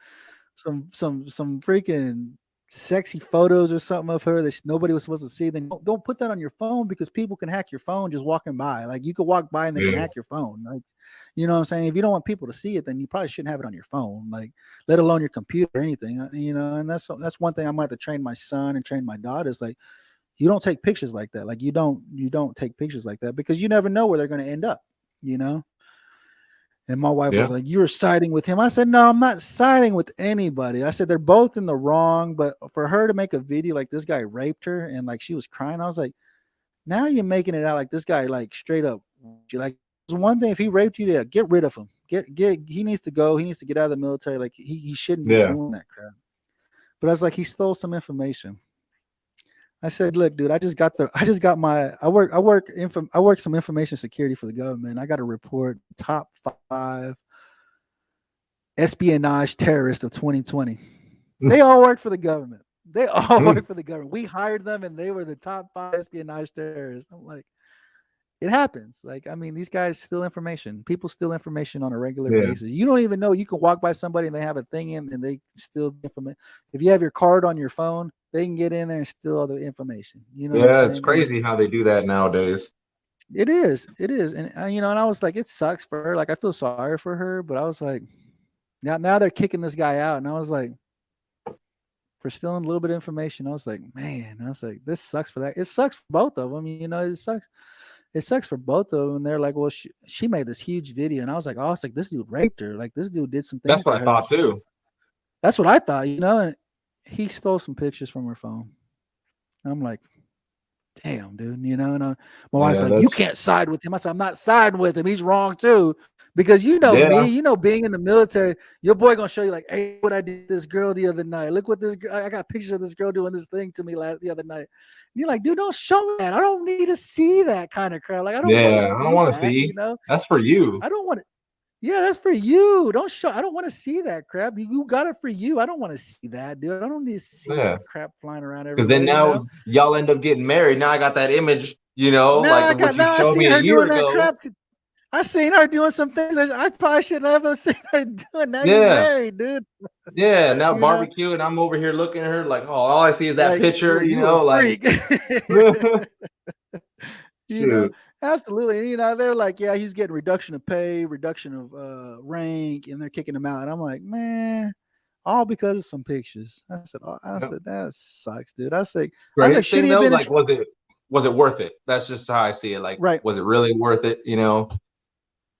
freaking sexy photos or something of her that nobody was supposed to see, then don't put that on your phone, because people can hack your phone just walking by. Like, you could walk by and they can hack your phone. Like, you know what I'm saying? If you don't want people to see it, then you probably shouldn't have it on your phone, like, let alone your computer or anything. And that's one thing I'm going to have to train my son and train my daughter is like, you don't take pictures like that. Like, you don't take pictures like that, because you never know where they're going to end up, And my wife was like, you were siding with him. I said, no, I'm not siding with anybody. I said, they're both in the wrong, but for her to make a video like this guy raped her and like she was crying, I was like, now you're making it out like this guy, like, straight up, like, it's one thing if he raped you, get rid of him. He needs to go. He needs to get out of the military. Like, he shouldn't be doing that crap. But I was like, he stole some information. I said, look, dude, I work some information security for the government. I got to report top 5 espionage terrorists of 2020. They all work for the government. We hired them and they were the top 5 espionage terrorists. I'm like, it happens. Like, I mean, these guys steal information. People steal information on a regular basis. You don't even know. You can walk by somebody and they have a thing in and they steal information. If you have your card on your phone, they can get in there and steal all the information. You know what I'm saying? It's crazy how they do that nowadays. It is. And and I was like, it sucks for her. Like, I feel sorry for her, but I was like, now they're kicking this guy out. And I was like, for stealing a little bit of information, I was like, man, this sucks for that. It sucks for both of them. It sucks. It sucks for both of them. And they're like, well, she made this huge video. And I was like, this dude raped her. Like, this dude did some things. That's what I thought too. That's what I thought, and he stole some pictures from her phone. And I'm like, damn, dude, and my wife's like, you can't side with him. I said, I'm not siding with him. He's wrong too. Because me, being in the military, your boy gonna show you like, hey, what I did to this girl the other night. Look what this girl, I got pictures of this girl doing this thing to me the other night. And you're like, dude, don't show me that. I don't need to see that kind of crap. Like, I don't want to see. That's for you. I don't want it. Yeah, that's for you. I don't want to see that crap. You got it for you. I don't want to see that, dude. I don't need to see that crap flying around everywhere. Because then now y'all end up getting married. Now I got that image, like what you showed me a year ago. I seen her doing some things that I probably should never have seen her doing. Now you're married, dude. Yeah, now barbecue, and I'm over here looking at her like, oh, all I see is that picture, like. Absolutely. They're like, yeah, he's getting reduction of pay, reduction of rank, and they're kicking him out. And I'm like, man, all because of some pictures. I said, that sucks, dude. I said, should he have been like, was it worth it? That's just how I see it. Like, was it really worth it?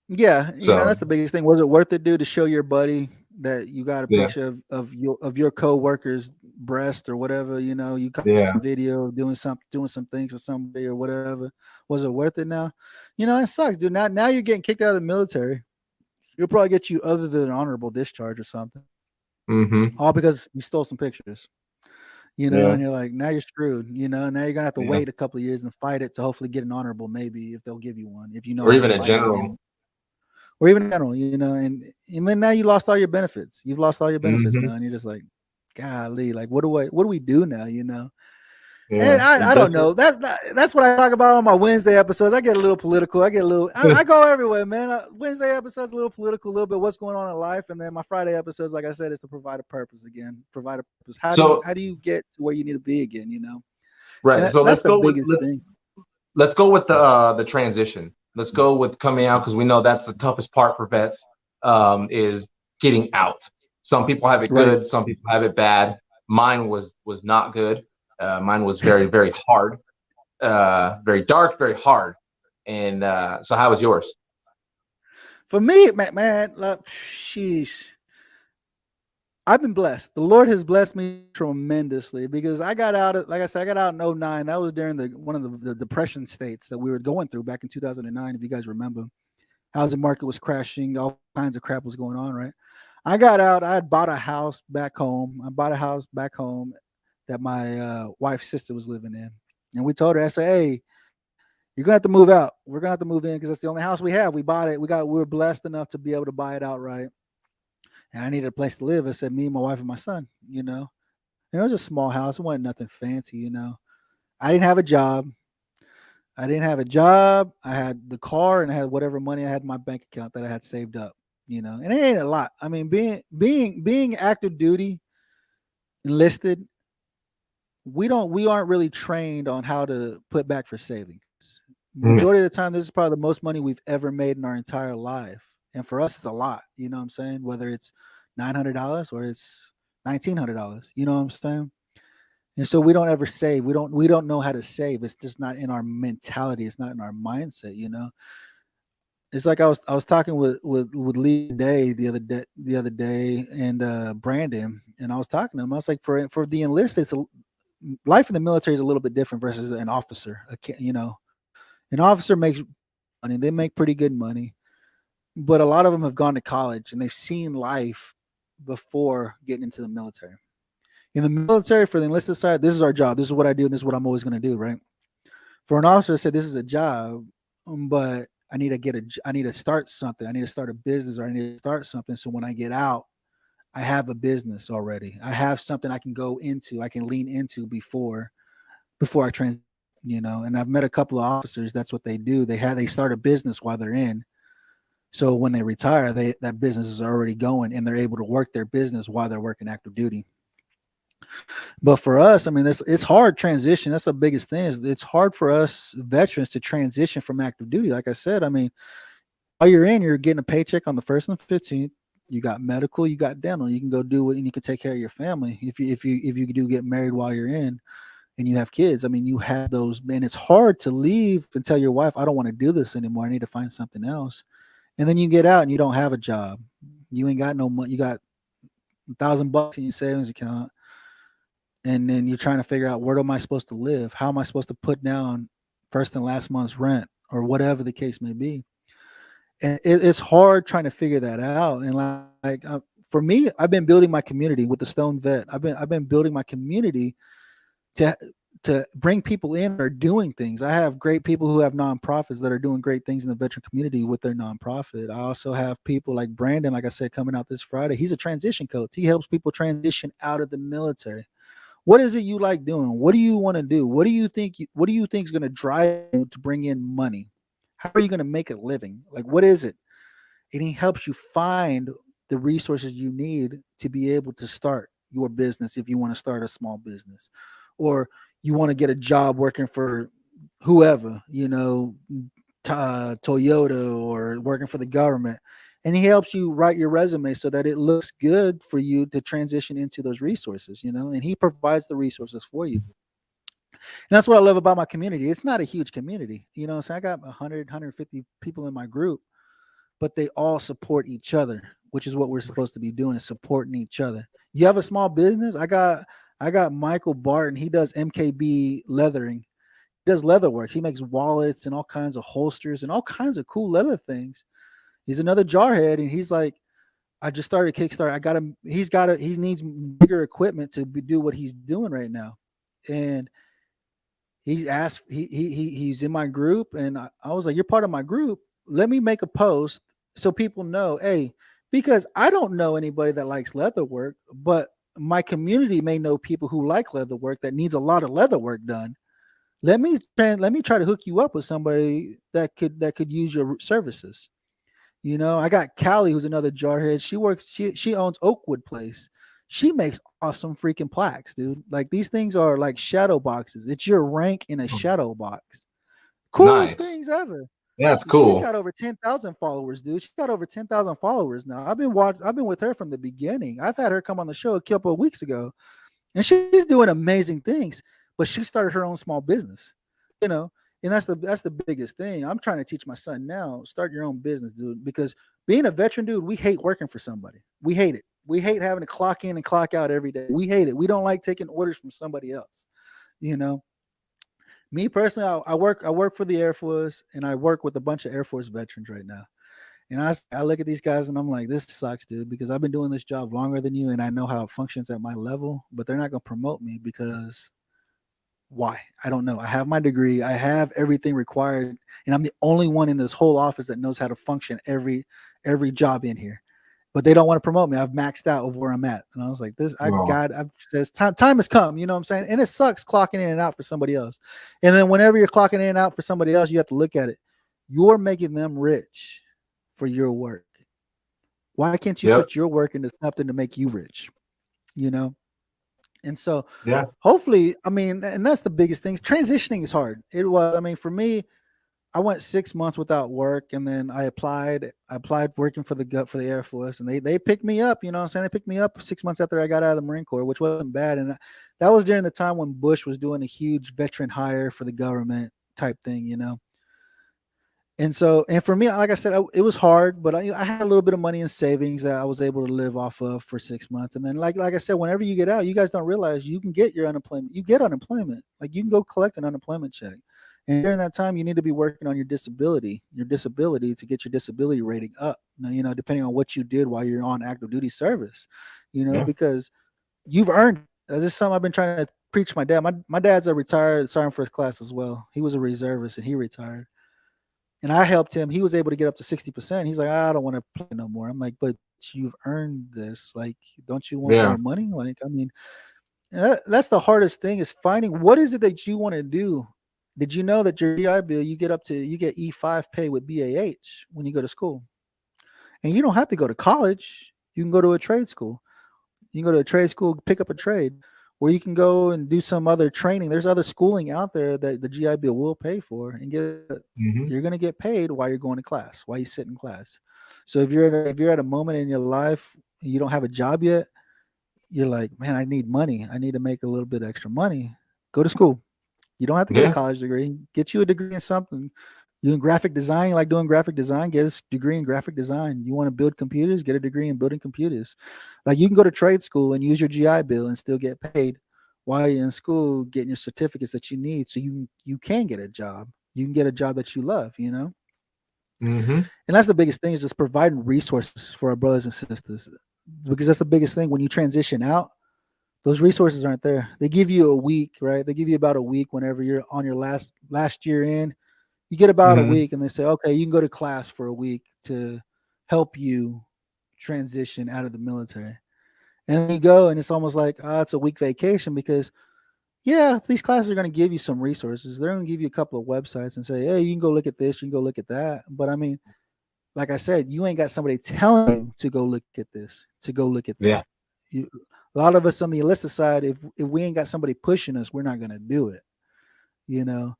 Yeah, that's the biggest thing. Was it worth it, dude, to show your buddy that you got a picture of your co-worker's breast or whatever? You got a video doing some things to somebody or whatever. Was it worth it now? It sucks, dude. Now you're getting kicked out of the military. You'll probably get you other than an honorable discharge or something. Mm-hmm. All because you stole some pictures. And you're like, now you're screwed. Now you're gonna have to wait a couple of years and fight it to hopefully get an honorable, maybe, if they'll give you one. If or even a general. Or even general, and then now you lost all your benefits. You've lost all your benefits now, and you're just like, golly, like what do we do now? And I don't know. That's what I talk about on my Wednesday episodes. I get a little political. I go everywhere, man. Wednesday episodes a little political, a little bit what's going on in life, and then my Friday episodes, like I said, is to provide a purpose again. Provide a purpose. How do you get to where you need to be again? Right. So let's go with the transition. Let's go with coming out, because we know that's the toughest part for vets, is getting out. Some people have it good. Some people have it bad. Mine was not good. Mine was very, very hard, very dark, very hard. And so how was yours? For me, man, sheesh. I've been blessed. The Lord has blessed me tremendously because I got out, like I said, I got out in '09. That was during one of the depression states that we were going through back in 2009, if you guys remember. Housing market was crashing, all kinds of crap was going on, right? I got out, I had bought a house back home. I bought a house back home that my wife's sister was living in. And we told her, I said, hey, you're gonna have to move out. We're gonna have to move in because that's the only house we have. We bought it. We were blessed enough to be able to buy it outright. And I needed a place to live. I said, me, my wife, and my son, And it was a small house. It wasn't nothing fancy. I didn't have a job. I had the car and I had whatever money I had in my bank account that I had saved up. And it ain't a lot. I mean, being active duty, enlisted, we aren't really trained on how to put back for savings. Majority of the time, this is probably the most money we've ever made in our entire life. And for us, it's a lot. You know what I'm saying? Whether it's $900 or it's $1,900. You know what I'm saying? And so we don't ever save. We don't know how to save. It's just not in our mentality. It's not in our mindset. It's like I was talking with Lee Day the other day and Brandon, and I was talking to him. I was like, for the enlisted, life in the military is a little bit different versus an officer. An officer makes money. They make pretty good money, but a lot of them have gone to college and they've seen life before getting into the military. In the military, for the enlisted side, this is our job. This is what I do, and this is what I'm always going to do, right? For an officer, I said this is a job, but I need to start something. I need to start a business, or I need to start something. So when I get out, I have a business already. I have something I can go into. I can lean into before I transition. And I've met a couple of officers. That's what they do. They start a business while they're in. So when they retire, that business is already going, and they're able to work their business while they're working active duty. But for us, I mean, it's hard transition. That's the biggest thing. It's hard for us veterans to transition from active duty. Like I said, I mean, while you're in, you're getting a paycheck on the 1st and 15th. You got medical, you got dental. You can go do it, and you can take care of your family. If you do get married while you're in, and you have kids, I mean, you have those. And it's hard to leave and tell your wife, I don't want to do this anymore. I need to find something else. And then you get out and you don't have a job. You ain't got no money. You got $1,000 in your savings account. And then you're trying to figure out, where am I supposed to live? How am I supposed to put down first and last month's rent, or whatever the case may be? And it's hard trying to figure that out. And for me, I've been building my community with the Stone Vet. I've been building my community to bring people in that are doing things. I have great people who have nonprofits that are doing great things in the veteran community with their nonprofit. I also have people like Brandon, like I said, coming out this Friday. He's a transition coach. He helps people transition out of the military. What is it you like doing? What do you want to do? What do you think is going to drive you to bring in money? How are you going to make a living? Like, what is it? And he helps you find the resources you need to be able to start your business if you want to start a small business, or you want to get a job working for whoever, Toyota, or working for the government. And he helps you write your resume so that it looks good for you to transition into those resources, and he provides the resources for you. And that's what I love about my community. It's not a huge community, so I got 100, 150 people in my group, but they all support each other, which is what we're supposed to be doing, is supporting each other. You have a small business. I got Michael Barton. He does MKB leathering. He does leather work. He makes wallets and all kinds of holsters and all kinds of cool leather things. He's another jarhead, and he's like, I just started Kickstarter. He needs bigger equipment to do what he's doing right now. And he's in my group, and I was like, you're part of my group. Let me make a post so people know, hey, because I don't know anybody that likes leather work, but my community may know people who like leather work that needs a lot of leather work done. Let me try to hook you up with somebody that could use your services. I got Callie, who's another jarhead. She owns Oakwood Place. She makes awesome freaking plaques, dude. Like, these things are like shadow boxes. It's your rank in a shadow box. Coolest things ever. Yeah, it's cool. She's got over 10,000 followers, dude. She's got over 10,000 followers now. I've been with her from the beginning. I've had her come on the show a couple of weeks ago, and she's doing amazing things. But she started her own small business, and that's the biggest thing. I'm trying to teach my son now, start your own business, dude, because being a veteran, dude, we hate working for somebody. We hate it. We hate having to clock in and clock out every day. We hate it. We don't like taking orders from somebody else. You know, me personally, I work for the Air Force, and I work with a bunch of Air Force veterans right now. And I look at these guys and I'm like, this sucks, dude, because I've been doing this job longer than you, and I know how it functions at my level, but they're not going to promote me because why? I don't know. I have my degree, I have everything required, and I'm the only one in this whole office that knows how to function every job in here. But they don't want to promote me. I've maxed out of where I'm at. And I was like, Wow. I've says time has come, you know what I'm saying? And it sucks clocking in and out for somebody else. And then whenever you're clocking in and out for somebody else, you have to look at it. You're making them rich for your work. Why can't you Yep. put your work into something to make you rich? You know? And so Yeah. hopefully, I mean, and that's the biggest thing. Transitioning is hard. It was, I mean, for me, I went 6 months without work, and then I applied. I applied working for the Air Force, and they picked me up. You know what I'm saying? They picked me up 6 months after I got out of the Marine Corps, which wasn't bad. And that was during the time when Bush was doing a huge veteran hire for the government type thing, you know. And so, and for me, like I said, it was hard, but I had a little bit of money in savings that I was able to live off of for 6 months. And then, like I said, whenever you get out, you guys don't realize you can get your unemployment. You get unemployment, like you can go collect an unemployment check. And during that time, you need to be working on your disability to get your disability rating up. You know, depending on what you did while you're on active duty service, you know, Yeah. because you've earned. This is something I've been trying to preach my dad. My dad's a retired sergeant first class as well. He was a reservist and he retired. And I helped him. He was able to get up to 60%. He's like, I don't want to play no more. I'm like, but you've earned this. Like, don't you want Yeah. more money? Like, I mean, that's the hardest thing is finding what is it that you want to do. Did you know that your GI Bill, you get E5 pay with BAH when you go to school? And you don't have to go to college. You can go to a trade school. You can go to a trade school, pick up a trade, or you can go and do some other training. There's other schooling out there that the GI Bill will pay for, and Hmm. you're going to get paid while you're going to class, while you sit in class. So if you're at a moment in your life you don't have a job yet, you're like, man, I need money. I need to make a little bit extra money. Go to school. You don't have to get a Yeah. college degree. Get you a degree in something. You in graphic design, you like doing graphic design, get a degree in graphic design. You want to build computers, get a degree in building computers. Like you can go to trade school and use your GI Bill and still get paid while you're in school, getting your certificates that you need, so you can get a job. You can get a job that you love, you know. Hmm. And that's the biggest thing is just providing resources for our brothers and sisters, because that's the biggest thing when you transition out. Those resources aren't there. They give you a week, right? They give you about a week whenever you're on your last year in. You get about a Hmm. week, and they say, okay, you can go to class for a week to help you transition out of the military. And then you go, and it's almost like, it's a week vacation because, yeah, these classes are going to give you some resources. They're going to give you a couple of websites and say, hey, you can go look at this, you can go look at that. But I mean, like I said, you ain't got somebody telling you to go look at this, to go look at that. Yeah. You, a lot of us on the illicit side, if we ain't got somebody pushing us, we're not going to do it. You know,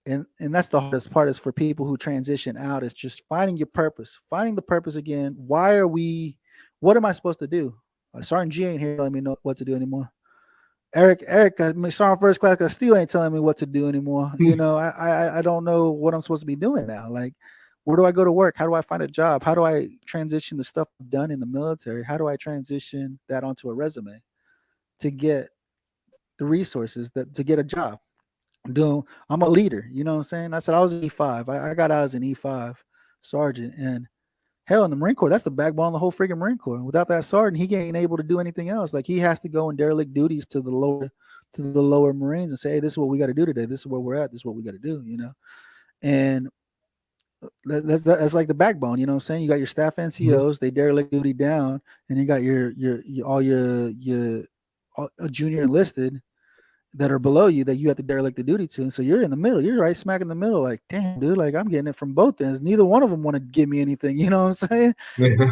and that's the hardest part is for people who transition out is just finding your purpose, finding the purpose again. Why are we? What am I supposed to do? Sergeant G ain't here telling me what to do anymore. Eric, Sergeant First Class still ain't telling me what to do anymore. You know, I don't know what I'm supposed to be doing now. Like, where do I go to work? How do I find a job? How do I transition the stuff I've done in the military? How do I transition that onto a resume to get the resources that to get a job? I'm a leader, you know what I'm saying? I said I was an E5. I got out as an E5 sergeant, and hell, in the Marine Corps, that's the backbone of the whole freaking Marine Corps. Without that sergeant, he ain't able to do anything else. Like he has to go and derelict duties to the lower Marines and say, hey, this is what we got to do today. This is where we're at. This is what we got to do, you know. And that's like the backbone, you know what I'm saying? You got your staff Hmm. NCOs, they derelict duty down, and you got your all your junior enlisted that are below you that you have to derelict the duty to. And so you're in the middle. You're right smack in the middle. Like, damn, dude, like I'm getting it from both ends. Neither one of them want to give me anything. You know what I'm saying?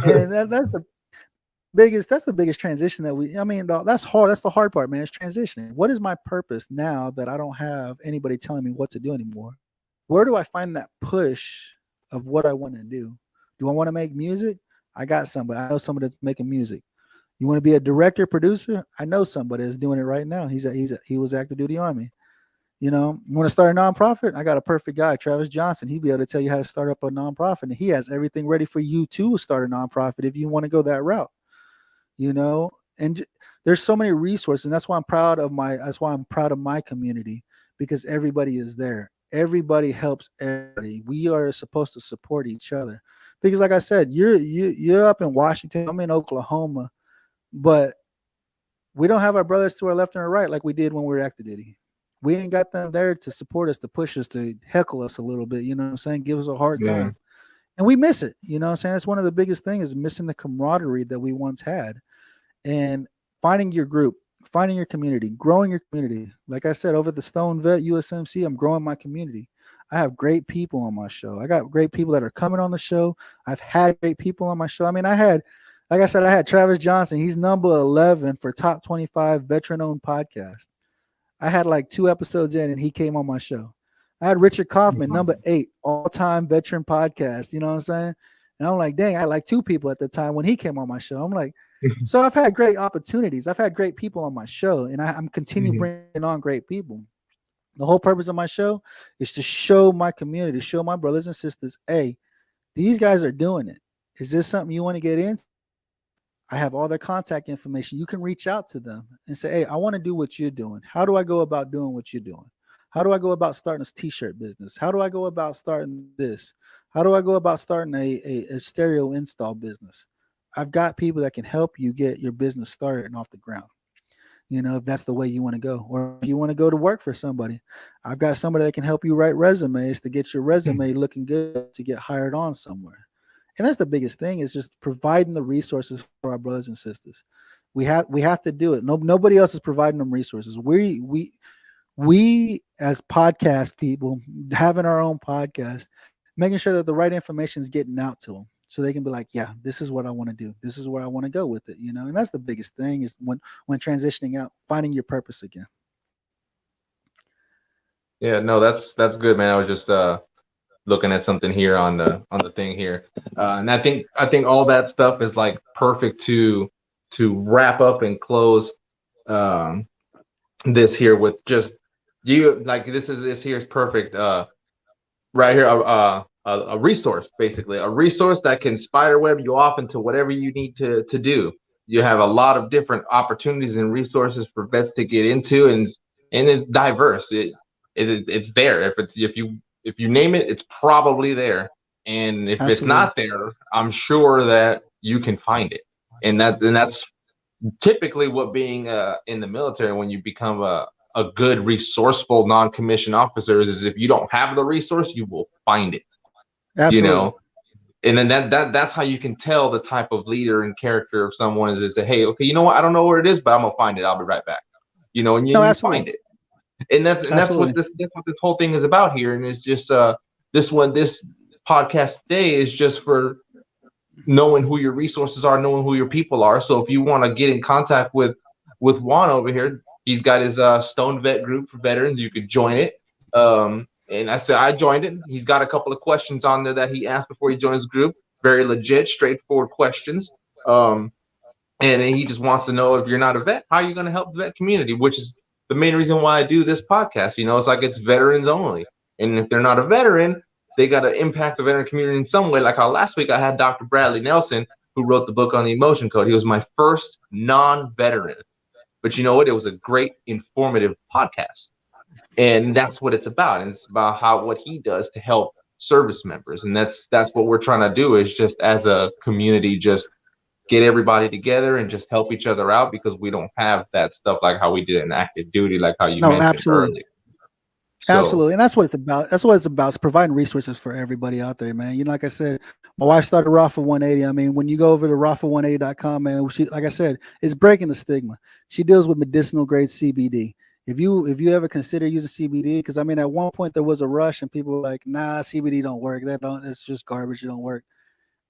And that's the biggest transition that we. I mean, that's hard. That's the hard part, man. It's transitioning. What is my purpose now that I don't have anybody telling me what to do anymore? Where do I find that push of what I want to do? Do I want to make music? I got somebody. I know somebody that's making music. You want to be a director, producer? I know somebody that's doing it right now. He was active duty army. You know, you want to start a nonprofit? I got a perfect guy, Travis Johnson. He'd be able to tell you how to start up a nonprofit, and he has everything ready for you to start a nonprofit if you want to go that route. you know, and there's so many resources, and that's why I'm proud of my community, because everybody is there. Everybody helps everybody. We are supposed to support each other. Because like I said, you're up in Washington, I'm in Oklahoma, but we don't have our brothers to our left and our right like we did when we were active duty. We ain't got them there to support us, to push us, to heckle us a little bit, you know what I'm saying? Give us a hard Yeah. time. And we miss it, you know what I'm saying? That's one of the biggest things, is missing the camaraderie that we once had. And finding your group, finding your community, growing your community. Like I said, over the Stone Vet USMC, I'm growing my community. I have great people on my show. I got great people that are coming on the show. I've had great people on my show. I mean, like I said, I had Travis Johnson. He's number 11 for top 25 veteran owned podcast. I had like 2 episodes in and he came on my show. I had Richard Kaufman, number 8 all time veteran podcast. You know what I'm saying? And I'm like, dang, I had like 2 people at the time when he came on my show. I'm like, so I've had great opportunities. I've had great people on my show, and I'm continue bringing on great people. The whole purpose of my show is to show my community, show my brothers and sisters, hey, these guys are doing it. Is this something you want to get into? I have all their contact information. You can reach out to them and say, hey, I want to do what you're doing. How do I go about doing what you're doing? How do I go about starting a t-shirt business? How do I go about starting this? How do I go about starting a stereo install business? I've got people that can help you get your business started and off the ground. You know, if that's the way you want to go, or if you want to go to work for somebody, I've got somebody that can help you write resumes to get your resume looking good to get hired on somewhere. And that's the biggest thing, is just providing the resources for our brothers and sisters. We have to do it. Nobody else is providing them resources. We as podcast people, having our own podcast, making sure that the right information is getting out to them, so they can be like, yeah, this is what I want to do. This is where I want to go with it, you know. And that's the biggest thing, is when transitioning out, finding your purpose again. Yeah, no, that's good, man. I was just looking at something here on the thing here, and I think all that stuff is like perfect to wrap up and close um, this here with just you. Like this here is perfect. Right here, a resource, basically a resource that can spiderweb you off into whatever you need to do. You have a lot of different opportunities and resources for vets to get into, and it's diverse. It's there. If you name it, it's probably there. And if it's Absolutely. not there, I'm sure that you can find it. And that's typically what being in the military, when you become a good resourceful non-commissioned officer, is if you don't have the resource, you will find it, you Absolutely. know. And then that's how you can tell the type of leader and character of someone is say, hey, okay, you know what, I don't know where it is, but I'm gonna find it, I'll be right back, you know. And No, you absolutely. find it. And that's what Absolutely. this whole thing is about here. And it's just this podcast today is just for knowing who your resources are, knowing who your people are. So if you want to get in contact with Juan over here, he's got his Stone Vet group for veterans. You could join it. And I joined it. He's got a couple of questions on there that he asked before he joined his group. Very legit, straightforward questions. And he just wants to know, if you're not a vet, how are you going to help the vet community, which is the main reason why I do this podcast. You know, it's like it's veterans only. And if they're not a veteran, they got to impact the veteran community in some way. Like how last week I had Dr. Bradley Nelson, who wrote the book on the emotion code. He was my first non-veteran. But you know what? It was a great, informative podcast. And that's what it's about. And it's about what he does to help service members. And that's what we're trying to do, is just as a community, just get everybody together and just help each other out, because we don't have that stuff like how we did in active duty, like how you No, mentioned absolutely. earlier. So Absolutely. And that's what it's about. That's what it's about. It's providing resources for everybody out there, man. You know, like I said, my wife started Rapha 180. I mean, when you go over to Rapha180.com, man, like I said, it's breaking the stigma. She deals with medicinal grade CBD. If you ever consider using CBD, because I mean, at one point there was a rush and people were like, nah, CBD don't work. It's just garbage. It don't work.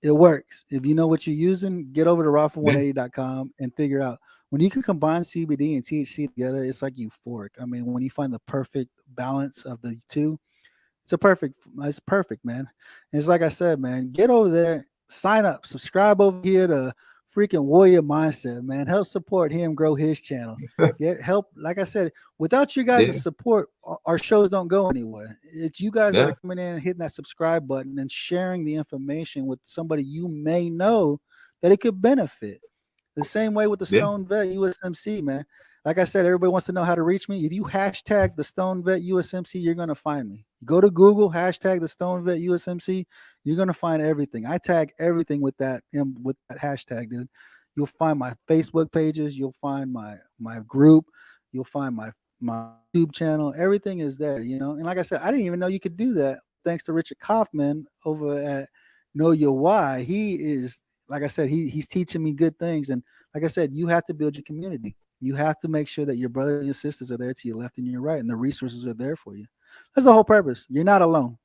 It works. If you know what you're using, get over to yeah, Rapha180.com and figure out, when you can combine CBD and THC together, it's like euphoric. I mean, when you find the perfect balance of the two, it's perfect, man. And it's like I said, man, get over there, sign up, subscribe over here to freaking Warrior Mindset, man. Help support him grow his channel. Get help, like I said, without you yeah, guys' support, our shows don't go anywhere. It's you guys that yeah, are coming in and hitting that subscribe button and sharing the information with somebody you may know that it could benefit. The same way with the Stone Vet USMC, man. Like I said, everybody wants to know how to reach me. If you hashtag the Stone Vet USMC, you're gonna find me. Go to Google, hashtag the Stone Vet USMC. You're gonna find everything. I tag everything with that hashtag, dude. You'll find my Facebook pages. You'll find my group. You'll find my YouTube channel. Everything is there, you know. And like I said, I didn't even know you could do that. Thanks to Richard Kaufman over at Know Your Why. He is, like I said, he's teaching me good things. And like I said, you have to build your community. You have to make sure that your brothers and your sisters are there to your left and your right, and the resources are there for you. That's the whole purpose. You're not alone.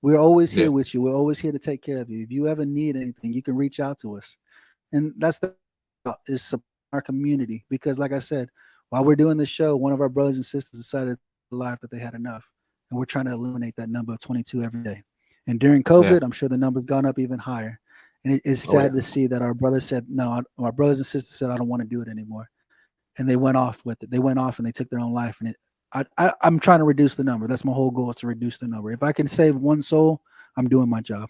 We're always here with you. We're always here to take care of you. If you ever need anything, you can reach out to us. And that's is support our community. Because like I said, while we're doing this show, one of our brothers and sisters decided life that they had enough. And we're trying to eliminate that number of 22 every day. And during COVID, I'm sure the number's gone up even higher. And it's sad to see that our brothers said, no, our brothers and sisters said, I don't want to do it anymore. And they went off with it. They went off and they took their own life. And I'm trying to reduce the number. That's my whole goal, is to reduce the number. If I can save one soul, I'm doing my job.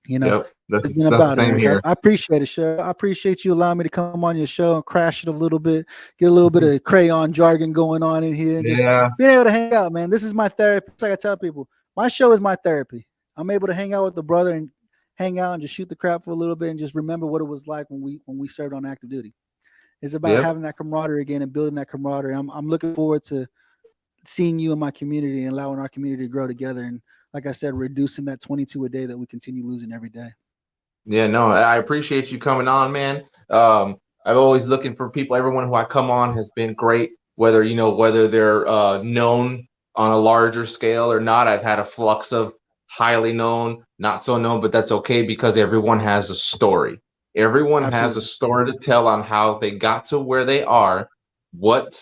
You know, that's about it. Here. I appreciate it, sir. I appreciate you allowing me to come on your show and crash it a little bit, get a little bit of crayon jargon going on in here, and just being able to hang out, man. This is my therapy. It's like I tell people, my show is my therapy. I'm able to hang out with the brother and hang out and just shoot the crap for a little bit and just remember what it was like when we served on active duty. It's about having that camaraderie again and building that camaraderie. I'm looking forward to seeing you in my community and allowing our community to grow together. And like I said, reducing that 22 a day that we continue losing every day. Yeah, no, I appreciate you coming on, man. I'm always looking for people. Everyone who I come on has been great, whether they're known on a larger scale or not. I've had a flux of highly known, not so known, but that's okay because everyone has a story. Everyone has a story to tell on how they got to where they are, what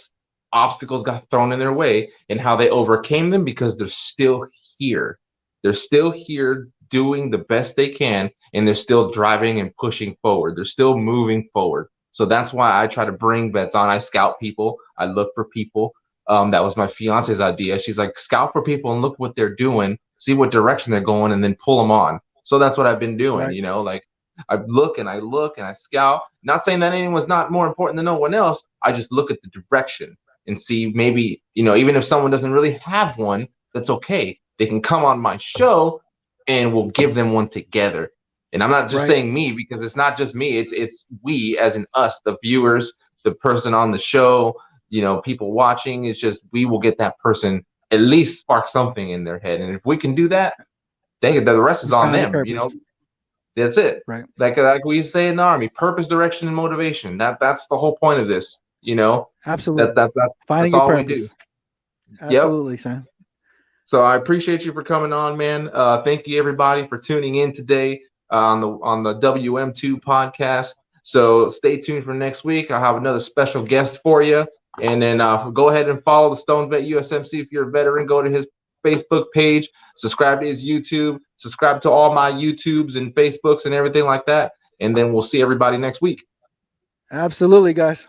obstacles got thrown in their way, and how they overcame them, because they're still here. They're still here doing the best they can, and they're still driving and pushing forward. They're still moving forward. So that's why I try to bring vets on. I scout people. I look for people. That was my fiance's idea. She's like, scout for people and look what they're doing, see what direction they're going, and then pull them on. So that's what I've been doing, you know, like I look and I scout. Not saying that anyone's not more important than no one else. I just look at the direction and see, maybe, you know, even if someone doesn't really have one, that's okay. They can come on my show and we'll give them one together. And I'm not just saying me, because it's not just me. It's we, as in us, the viewers, the person on the show, you know, people watching. It's just, we will get that person at least spark something in their head. And if we can do that, dang it, the rest is on them, you know. That's it. Right. Like we say in the Army, purpose, direction, and motivation. That's the whole point of this, you know. Absolutely. That's finding all your we purpose. do. Absolutely, son. So I appreciate you for coming on, man. Thank you everybody for tuning in today on the WM2 podcast. So stay tuned for next week. I'll have another special guest for you. And then go ahead and follow the Stone Vet USMC. If you're a veteran, go to his Facebook page, subscribe to his YouTube, subscribe to all my YouTubes and Facebooks and everything like that. And then we'll see everybody next week. Absolutely, guys.